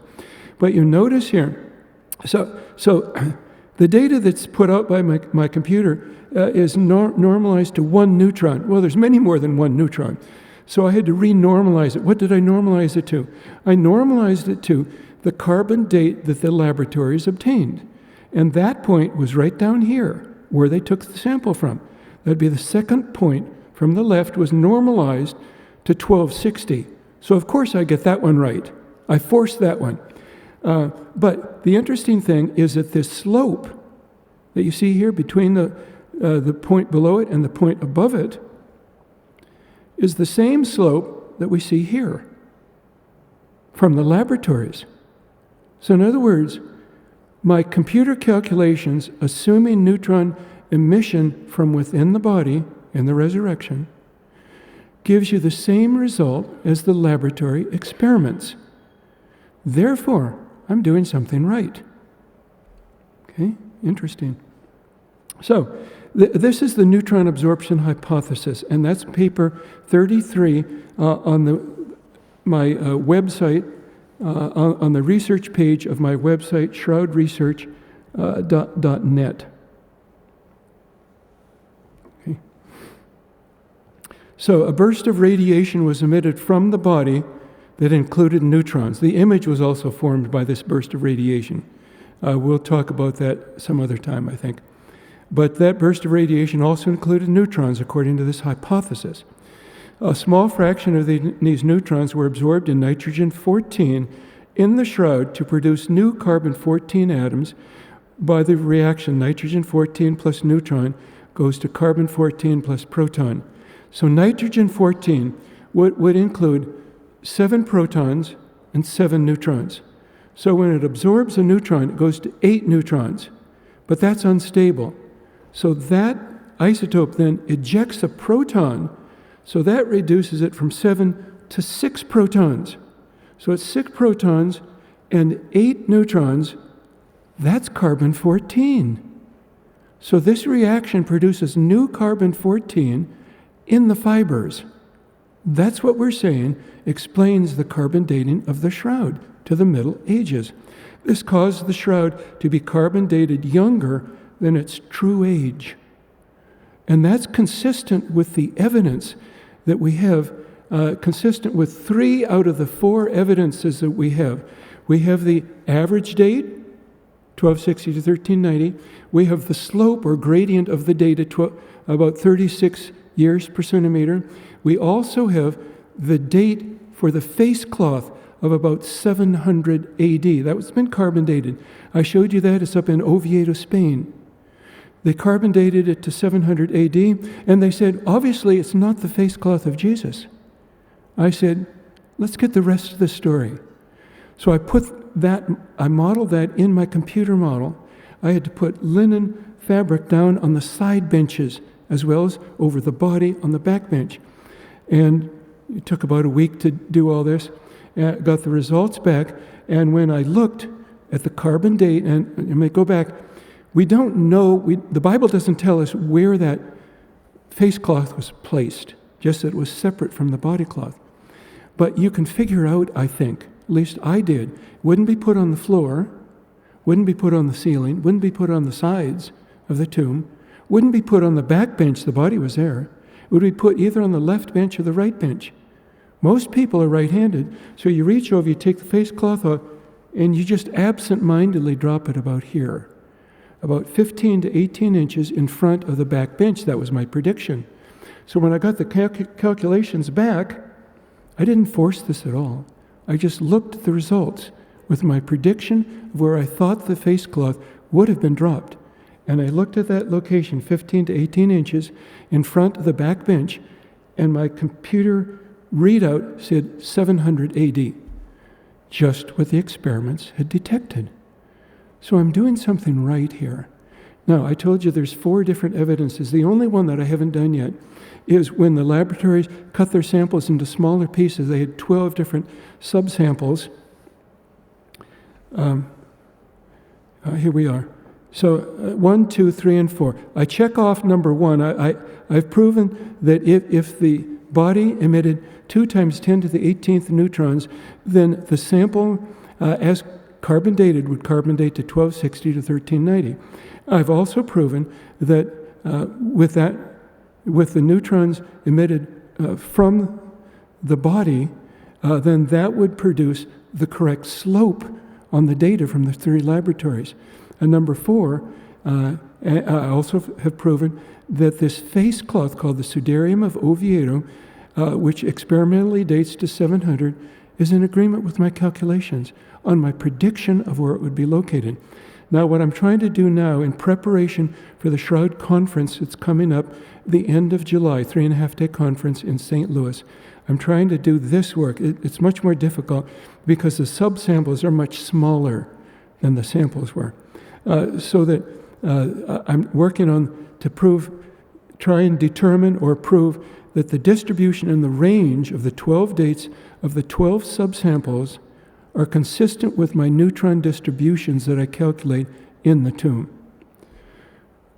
But you notice here, so the data that's put out by my computer is normalized to 1 neutron. Well, there's many more than 1 neutron. So I had to renormalize it. What did I normalize it to? I normalized it to the carbon date that the laboratories obtained. And that point was right down here, where they took the sample from. That'd be the second point from the left was normalized to 1260. So of course I get that one right. I forced that one. But the interesting thing is that this slope that you see here between the point below it and the point above it is the same slope that we see here from the laboratories. So in other words, my computer calculations, assuming neutron emission from within the body in the resurrection, gives you the same result as the laboratory experiments. Therefore, I'm doing something right. Okay, interesting. So, this is the neutron absorption hypothesis, and that's paper 33 on my website, on the research page of my website, shroudresearch.net. Okay. So, a burst of radiation was emitted from the body that included neutrons. The image was also formed by this burst of radiation. We'll talk about that some other time, I think. But that burst of radiation also included neutrons, according to this hypothesis. A small fraction of these neutrons were absorbed in nitrogen-14 in the shroud to produce new carbon-14 atoms. By the reaction, nitrogen-14 plus neutron goes to carbon-14 plus proton. So nitrogen-14 would include 7 protons and 7 neutrons. So when it absorbs a neutron, it goes to 8 neutrons. But that's unstable. So that isotope then ejects a proton, so that reduces it from 7 to 6 protons. So it's 6 protons and 8 neutrons. That's carbon-14. So this reaction produces new carbon-14 in the fibers. That's what we're saying explains the carbon dating of the shroud to the Middle Ages. This caused the shroud to be carbon dated younger than its true age. And that's consistent with the evidence that we have, consistent with 3 out of the 4 evidences that we have. We have the average date, 1260 to 1390. We have the slope or gradient of the date at about 36 years per centimeter. We also have the date for the face cloth of about 700 AD. That's been carbon dated. I showed you that. It's up in Oviedo, Spain. They carbon dated it to 700 AD, and they said, obviously, it's not the face cloth of Jesus. I said, let's get the rest of the story. So I modeled that in my computer model. I had to put linen fabric down on the side benches as well as over the body on the back bench. And it took about a week to do all this. Got the results back, and when I looked at the carbon date, and I may go back, we don't know, the Bible doesn't tell us where that face cloth was placed, just that it was separate from the body cloth. But you can figure out, I think, at least I did, it wouldn't be put on the floor, wouldn't be put on the ceiling, wouldn't be put on the sides of the tomb, wouldn't be put on the back bench, the body was there. It would be put either on the left bench or the right bench. Most people are right-handed, so you reach over, you take the face cloth off, and you just absent-mindedly drop it about here, about 15 to 18 inches in front of the back bench. That was my prediction. So when I got the calculations back, I didn't force this at all. I just looked at the results with my prediction of where I thought the face cloth would have been dropped. And I looked at that location, 15 to 18 inches in front of the back bench, and my computer readout said 700 AD, just what the experiments had detected. So I'm doing something right here. Now, I told you there's 4 different evidences. The only one that I haven't done yet is when the laboratories cut their samples into smaller pieces. They had 12 different subsamples. Here we are. So 1, 2, 3, and 4. I check off number 1. I've proven that if the body emitted 2 times 10 to the 18th neutrons, then the sample, as carbon dated, would carbon date to 1260 to 1390. I've also proven that with the neutrons emitted from the body, then that would produce the correct slope on the data from the 3 laboratories. And number 4, I also have proven that this face cloth called the Sudarium of Oviedo, which experimentally dates to 700, is in agreement with my calculations on my prediction of where it would be located. Now, what I'm trying to do now in preparation for the Shroud Conference that's coming up the end of July, 3.5-day conference in St. Louis, I'm trying to do this work. It's much more difficult because the subsamples are much smaller than the samples were. So that I'm working on to try and determine or prove that the distribution and the range of the 12 dates of the 12 subsamples are consistent with my neutron distributions that I calculate in the tomb.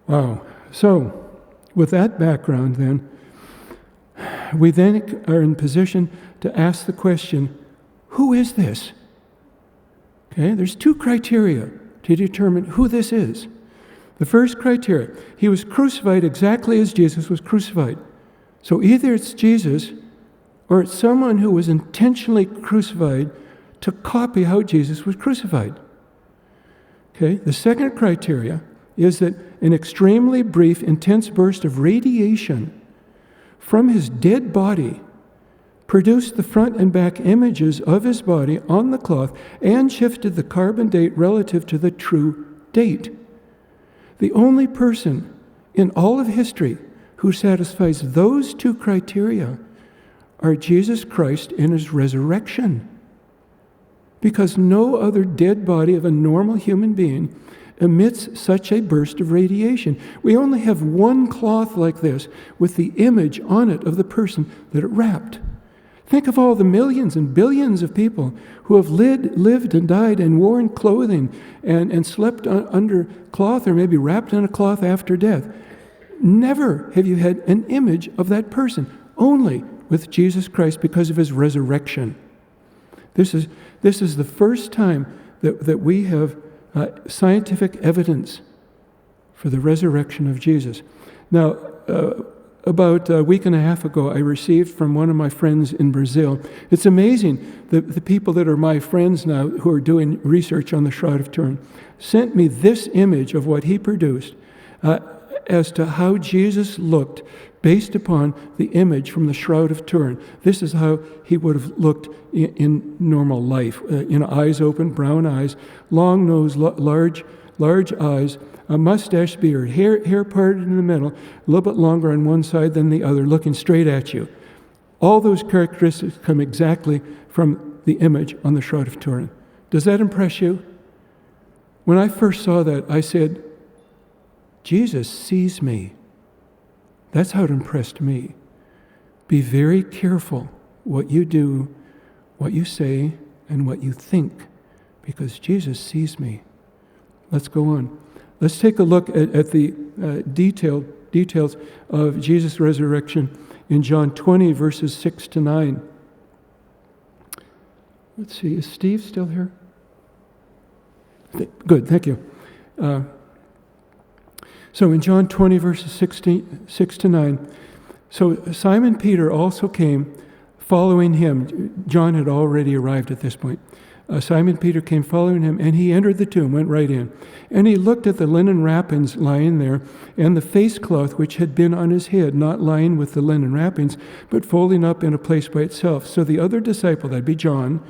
Wow. So, with that background then, we then are in position to ask the question, who is this? Okay, there's 2 criteria to determine who this is. The first criteria, he was crucified exactly as Jesus was crucified. So either it's Jesus or it's someone who was intentionally crucified to copy how Jesus was crucified. Okay, the second criteria is that an extremely brief, intense burst of radiation from his dead body produced the front and back images of his body on the cloth and shifted the carbon date relative to the true date. The only person in all of history who satisfies those 2 criteria are Jesus Christ in his resurrection. Because no other dead body of a normal human being emits such a burst of radiation. We only have one cloth like this with the image on it of the person that it wrapped. Think of all the millions and billions of people who have lived and died and worn clothing and slept under cloth or maybe wrapped in a cloth after death. Never have you had an image of that person, only with Jesus Christ because of his resurrection. This is the first time that we have scientific evidence for the resurrection of Jesus. Now, about a week and a half ago, I received from one of my friends in Brazil. It's amazing that the people that are my friends now who are doing research on the Shroud of Turin sent me this image of what he produced as to how Jesus looked based upon the image from the Shroud of Turin. This is how he would have looked in normal life. Eyes open, brown eyes, long nose, large eyes, a mustache, beard, hair parted in the middle, a little bit longer on one side than the other, looking straight at you. All those characteristics come exactly from the image on the Shroud of Turin. Does that impress you? When I first saw that, I said, Jesus sees me. That's how it impressed me. Be very careful what you do, what you say, and what you think, because Jesus sees me. Let's go on. Let's take a look at the details of Jesus' resurrection in John 20, verses 6 to 9. Let's see, is Steve still here? Good, thank you. So in John 20, verses 6 to 9, so Simon Peter also came following him. John had already arrived at this point. Simon Peter came following him, and he entered the tomb, went right in. And he looked at the linen wrappings lying there, and the face cloth which had been on his head, not lying with the linen wrappings, but folding up in a place by itself. So the other disciple, that'd be John,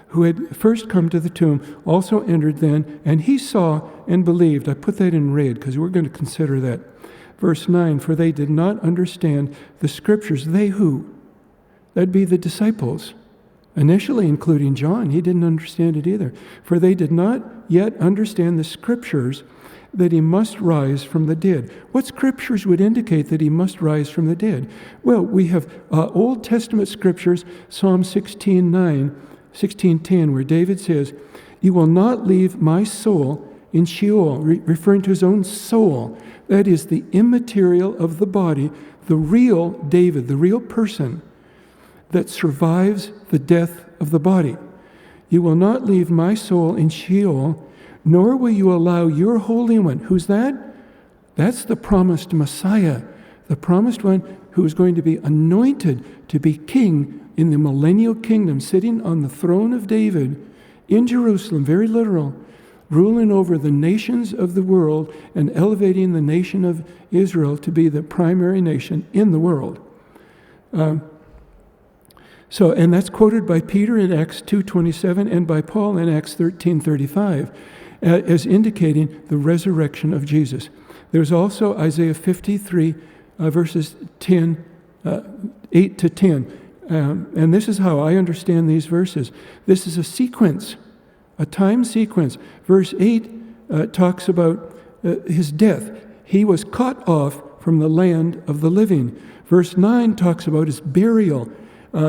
who had first come to the tomb, also entered then, and he saw and believed. I put that in red because we're going to consider that. Verse 9, for they did not understand the scriptures. They who? That'd be the disciples. Initially, including John, he didn't understand it either. For they did not yet understand the scriptures that he must rise from the dead. What scriptures would indicate that he must rise from the dead? Well, we have Old Testament scriptures, Psalm 16:10, where David says, you will not leave my soul in Sheol, referring to his own soul. That is the immaterial of the body, the real David, the real person that survives the death of the body. You will not leave my soul in Sheol, nor will you allow your Holy One. Who's that? That's the promised Messiah, the promised one who is going to be anointed to be king in the millennial kingdom, sitting on the throne of David in Jerusalem, very literal, ruling over the nations of the world and elevating the nation of Israel to be the primary nation in the world. And that's quoted by Peter in Acts 2:27 and by Paul in Acts 13:35 as indicating the resurrection of Jesus. There's also Isaiah 53, verses 8 to 10. And this is how I understand these verses. This is a sequence, a time sequence. Verse 8 talks about his death. He was cut off from the land of the living. Verse 9 talks about his burial.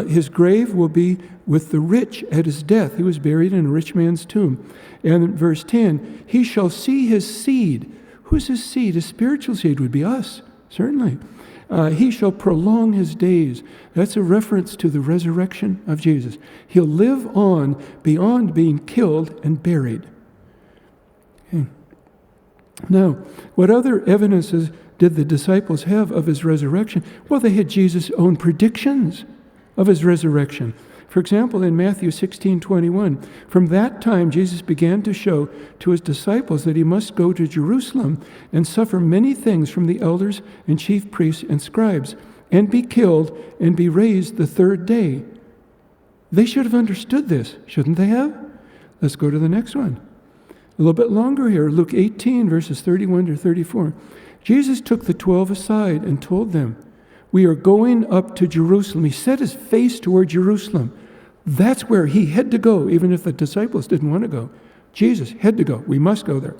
His grave will be with the rich at his death. He was buried in a rich man's tomb. And in verse 10, he shall see his seed. Who's his seed? His spiritual seed would be us, certainly. He shall prolong his days. That's a reference to the resurrection of Jesus. He'll live on beyond being killed and buried. Okay. Now, what other evidences did the disciples have of his resurrection? Well, they had Jesus' own predictions of his resurrection. For example, in Matthew 16:21, from that time Jesus began to show to his disciples that he must go to Jerusalem and suffer many things from the elders and chief priests and scribes, and be killed and be raised the third day. They should have understood this, shouldn't they have? Let's go to the next one. A little bit longer here, Luke 18, verses 31 to 34. Jesus took the 12 aside and told them, we are going up to Jerusalem. He set his face toward Jerusalem. That's where he had to go, even if the disciples didn't want to go. Jesus had to go. We must go there.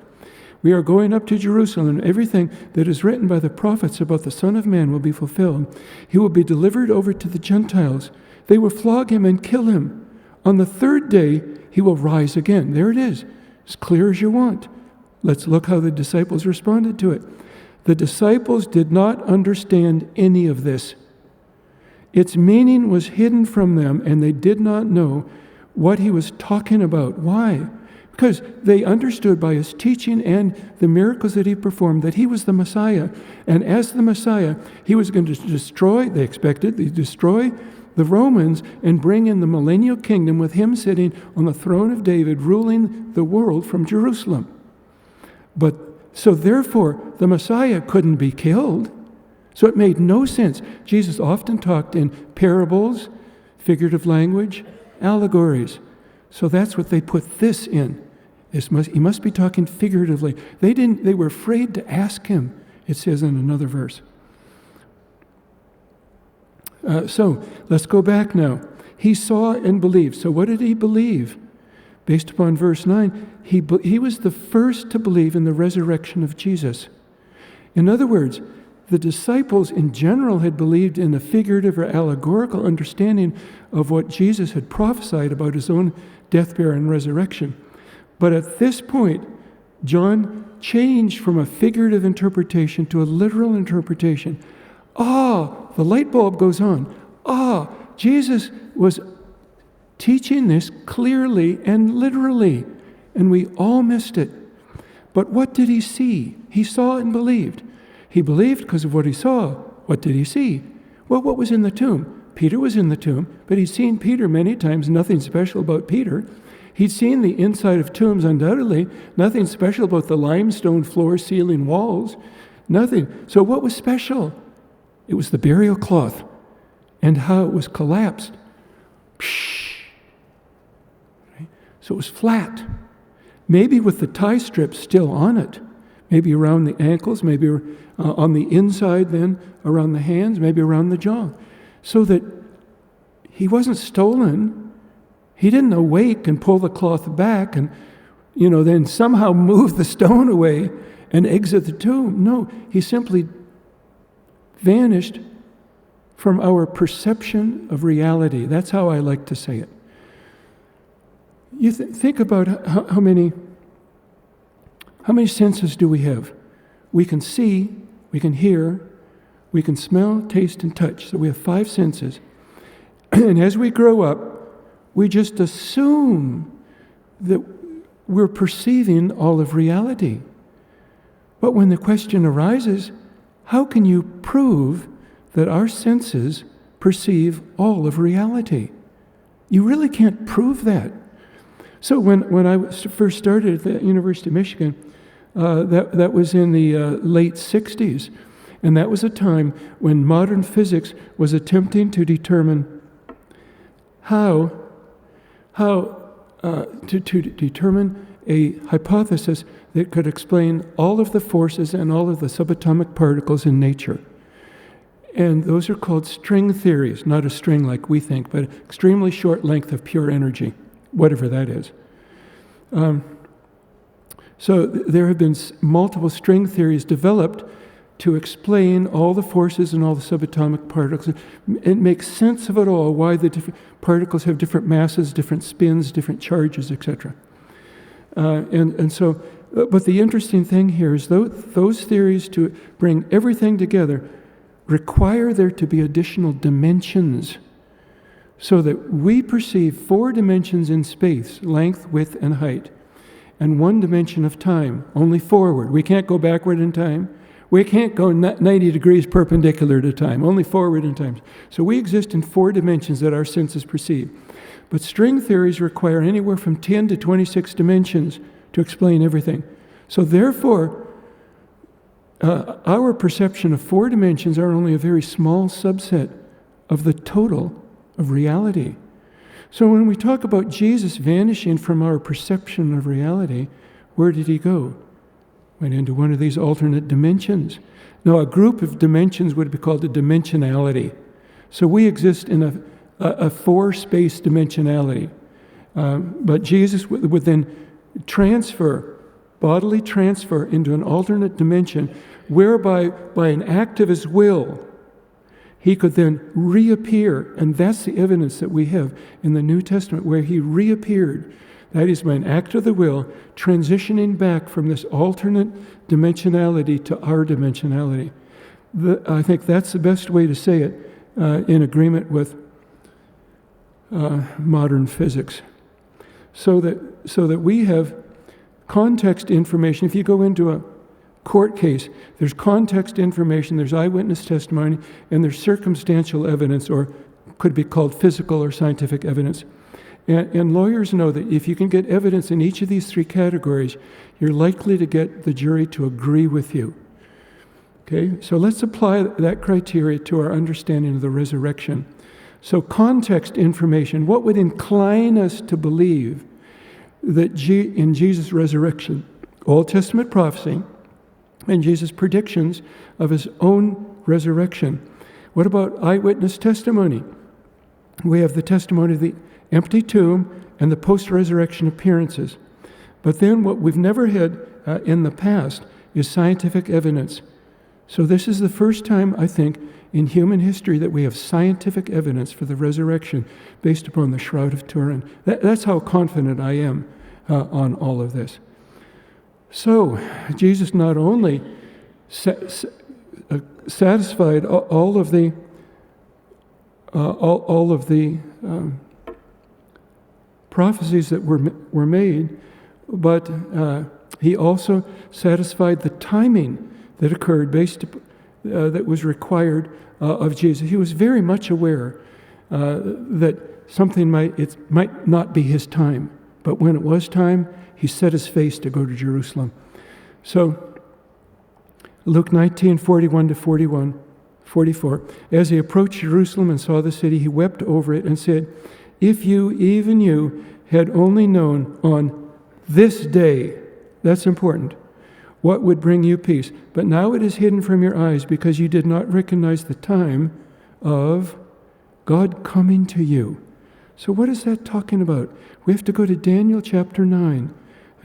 We are going up to Jerusalem, and everything that is written by the prophets about the Son of Man will be fulfilled. He will be delivered over to the Gentiles. They will flog him and kill him. On the third day, he will rise again. There it is, as clear as you want. Let's look how the disciples responded to it. The disciples did not understand any of this. Its meaning was hidden from them, and they did not know what he was talking about. Why? Because they understood by his teaching and the miracles that he performed that he was the Messiah. And as the Messiah, he was going to destroy, they expected, to destroy the Romans and bring in the millennial kingdom with him sitting on the throne of David, ruling the world from Jerusalem. So therefore, the Messiah couldn't be killed. So it made no sense. Jesus often talked in parables, figurative language, allegories. So that's what they put this in. He must be talking figuratively. They were afraid to ask him, it says in another verse. So let's go back now. He saw and believed. So what did he believe? Based upon verse 9, he was the first to believe in the resurrection of Jesus. In other words, the disciples in general had believed in a figurative or allegorical understanding of what Jesus had prophesied about his own death, burial, and resurrection. But at this point, John changed from a figurative interpretation to a literal interpretation. The light bulb goes on. Jesus was teaching this clearly and literally, and we all missed it. But what did he see? He saw and believed. He believed because of what he saw. What did he see? Well, what was in the tomb? Peter was in the tomb, but he'd seen Peter many times, nothing special about Peter. He'd seen the inside of tombs, undoubtedly, nothing special about the limestone floor, ceiling, walls, nothing. So what was special? It was the burial cloth and how it was collapsed. So it was flat, maybe with the tie strip still on it, maybe around the ankles, maybe on the inside then, around the hands, maybe around the jaw, so that he wasn't stolen. He didn't awake and pull the cloth back and, then somehow move the stone away and exit the tomb. No, he simply vanished from our perception of reality. That's how I like to say it. You think about how many senses do we have? We can see, we can hear, we can smell, taste, and touch. So we have 5 senses. And as we grow up, we just assume that we're perceiving all of reality. But when the question arises, how can you prove that our senses perceive all of reality. You really can't prove that. So when I first started at the University of Michigan, that was in the late 60s, and that was a time when modern physics was attempting to determine how to determine a hypothesis that could explain all of the forces and all of the subatomic particles in nature. And those are called string theories, not a string like we think, but extremely short length of pure energy, whatever that is. So there have been multiple string theories developed to explain all the forces and all the subatomic particles. It makes sense of it all, why the different particles have different masses, different spins, different charges, etc. But the interesting thing here is those theories, to bring everything together, require there to be additional dimensions, so that we perceive 4 dimensions in space, length, width, and height, and 1 dimension of time, only forward. We can't go backward in time. We can't go 90 degrees perpendicular to time, only forward in time. So we exist in 4 dimensions that our senses perceive. But string theories require anywhere from 10 to 26 dimensions to explain everything. So therefore, our perception of 4 dimensions are only a very small subset of the total of reality. So when we talk about Jesus vanishing from our perception of reality, where did he go? Went into one of these alternate dimensions. Now, a group of dimensions would be called a dimensionality. So we exist in a 4-space dimensionality. But Jesus would then bodily transfer into an alternate dimension, whereby, by an act of his will, he could then reappear. And that's the evidence that we have in the New Testament, where he reappeared. That is, by an act of the will, transitioning back from this alternate dimensionality to our dimensionality. I think that's the best way to say it, in agreement with modern physics. So that we have context information. If you go into a court case, there's context information, there's eyewitness testimony, and there's circumstantial evidence, or could be called physical or scientific evidence. And lawyers know that if you can get evidence in each of these 3 categories, you're likely to get the jury to agree with you. Okay, so let's apply that criteria to our understanding of the resurrection. So context information, what would incline us to believe that in Jesus' resurrection, Old Testament prophecy, and Jesus' predictions of his own resurrection? What about eyewitness testimony? We have the testimony of the empty tomb and the post-resurrection appearances. But then what we've never had in the past is scientific evidence. So this is the first time, I think, in human history that we have scientific evidence for the resurrection based upon the Shroud of Turin. That's how confident I am on all of this. So Jesus not only satisfied all of the prophecies that were made, but he also satisfied the timing that occurred that was required of Jesus. He was very much aware that something might not be his time, but when it was time, he set his face to go to Jerusalem. So Luke 19:41-44. As he approached Jerusalem and saw the city, he wept over it and said, "If you, even you, had only known on this day," that's important, "what would bring you peace. But now it is hidden from your eyes because you did not recognize the time of God coming to you." So what is that talking about? We have to go to Daniel chapter 9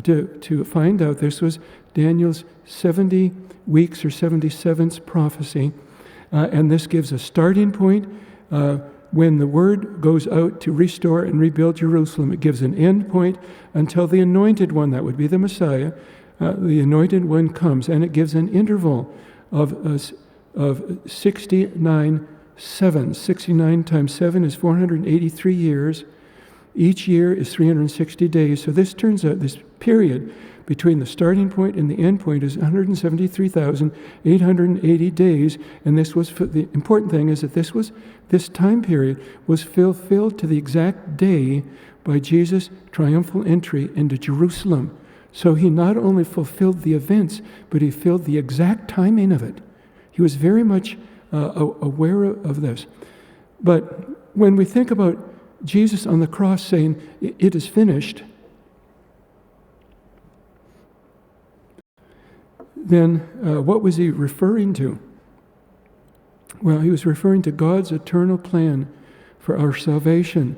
to find out. This was Daniel's 70 weeks or 77th prophecy. And this gives a starting point. When the word goes out to restore and rebuild Jerusalem, it gives an end point until the anointed one, that would be the Messiah, the anointed one comes, and it gives an interval of 69 sevens. 69 times 7 is 483 years. Each year is 360 days. So this turns out, this period between the starting point and the end point is 173,880 days. And this was, the important thing is that this time period was fulfilled to the exact day by Jesus' triumphal entry into Jerusalem. So he not only fulfilled the events, but he filled the exact timing of it. He was very much aware of this. But when we think about Jesus on the cross saying, "It is finished," then what was he referring to? Well, he was referring to God's eternal plan for our salvation.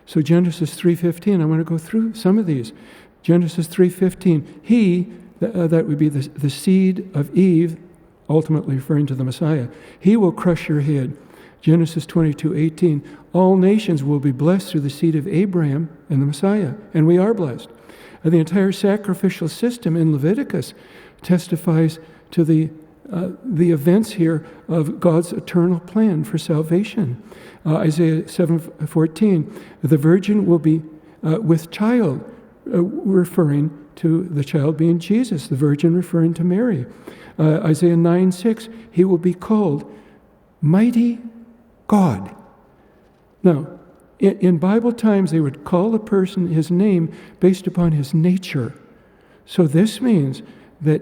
So Genesis 3:15, I want to go through some of these. Genesis 3:15, that would be the seed of Eve, ultimately referring to the Messiah. He will crush your head. Genesis 22:18, all nations will be blessed through the seed of Abraham and the Messiah, and we are blessed. The entire sacrificial system in Leviticus testifies to the events here of God's eternal plan for salvation. Isaiah 7:14, the virgin will be with child, referring to the child being Jesus, the virgin referring to Mary. Isaiah 9:6, he will be called Mighty God. Now, in Bible times, they would call a person his name based upon his nature. So this means that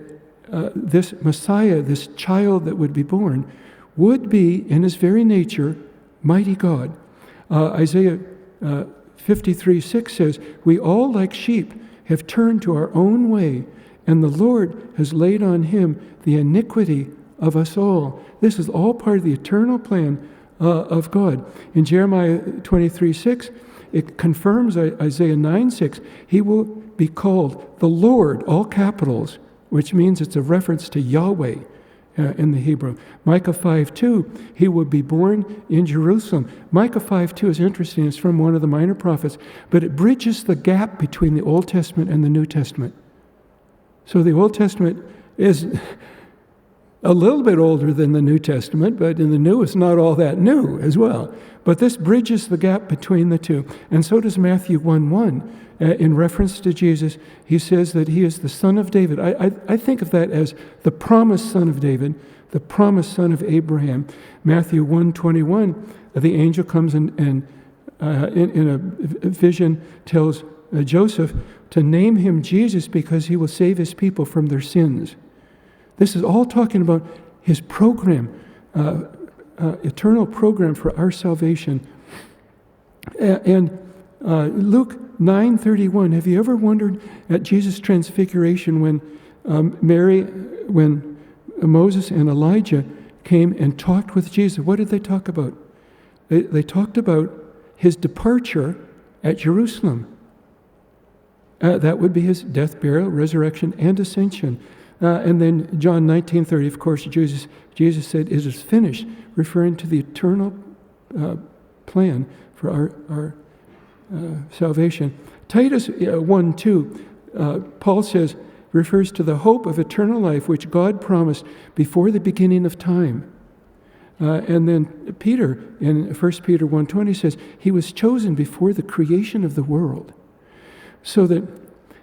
this Messiah, this child that would be born, would be, in his very nature, mighty God. Isaiah 53:6 says, we all like sheep have turned to our own way, and the Lord has laid on him the iniquity of us all. This is all part of the eternal plan of God. In Jeremiah 23:6, it confirms Isaiah 9:6. He will be called the Lord, all capitals, which means it's a reference to Yahweh in the Hebrew. Micah 5:2, he will be born in Jerusalem. Micah 5:2 is interesting. It's from one of the minor prophets, but it bridges the gap between the Old Testament and the New Testament. So the Old Testament is a little bit older than the New Testament, but in the New it's not all that new as well. But this bridges the gap between the two. And so does Matthew 1:1. In reference to Jesus, he says that he is the son of David. I think of that as the promised son of David, the promised son of Abraham. Matthew 1:21, the angel comes and in a vision tells Joseph to name him Jesus because he will save his people from their sins. This is all talking about his program, eternal program for our salvation. And Luke 9:31, have you ever wondered at Jesus' transfiguration when Moses and Elijah came and talked with Jesus? What did they talk about? They talked about his departure at Jerusalem. That would be his death, burial, resurrection, and ascension. And then John 19:30, of course, Jesus said, it is finished, referring to the eternal plan for our salvation. Titus 1:2, Paul says, refers to the hope of eternal life which God promised before the beginning of time. And then Peter, in 1 Peter 1:20, says, he was chosen before the creation of the world. So that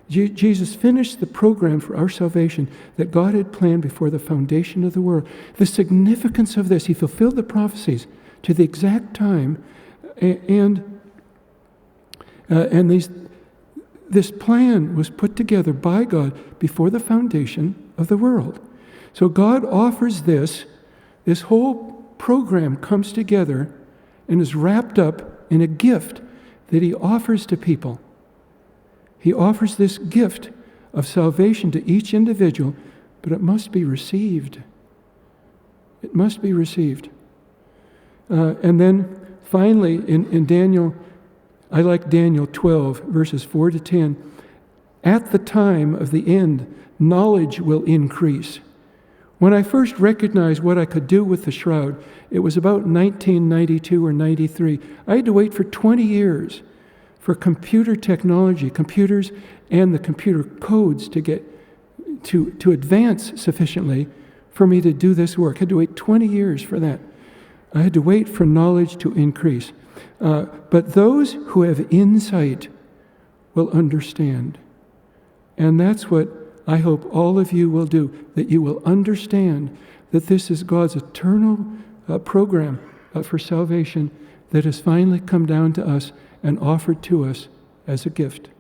Jesus finished the program for our salvation that God had planned before the foundation of the world. The significance of this, he fulfilled the prophecies to the exact time, and this plan was put together by God before the foundation of the world. So God offers this whole program comes together and is wrapped up in a gift that he offers to people. He offers this gift of salvation to each individual, but it must be received. It must be received. And then finally, in Daniel, I like Daniel 12, verses 4 to 10. At the time of the end, knowledge will increase. When I first recognized what I could do with the shroud, it was about 1992 or 93. I had to wait for 20 years for computer technology, computers and the computer codes to get to advance sufficiently for me to do this work. I had to wait 20 years for that. I had to wait for knowledge to increase. But those who have insight will understand. And that's what I hope all of you will do, that you will understand that this is God's eternal program for salvation that has finally come down to us and offered to us as a gift.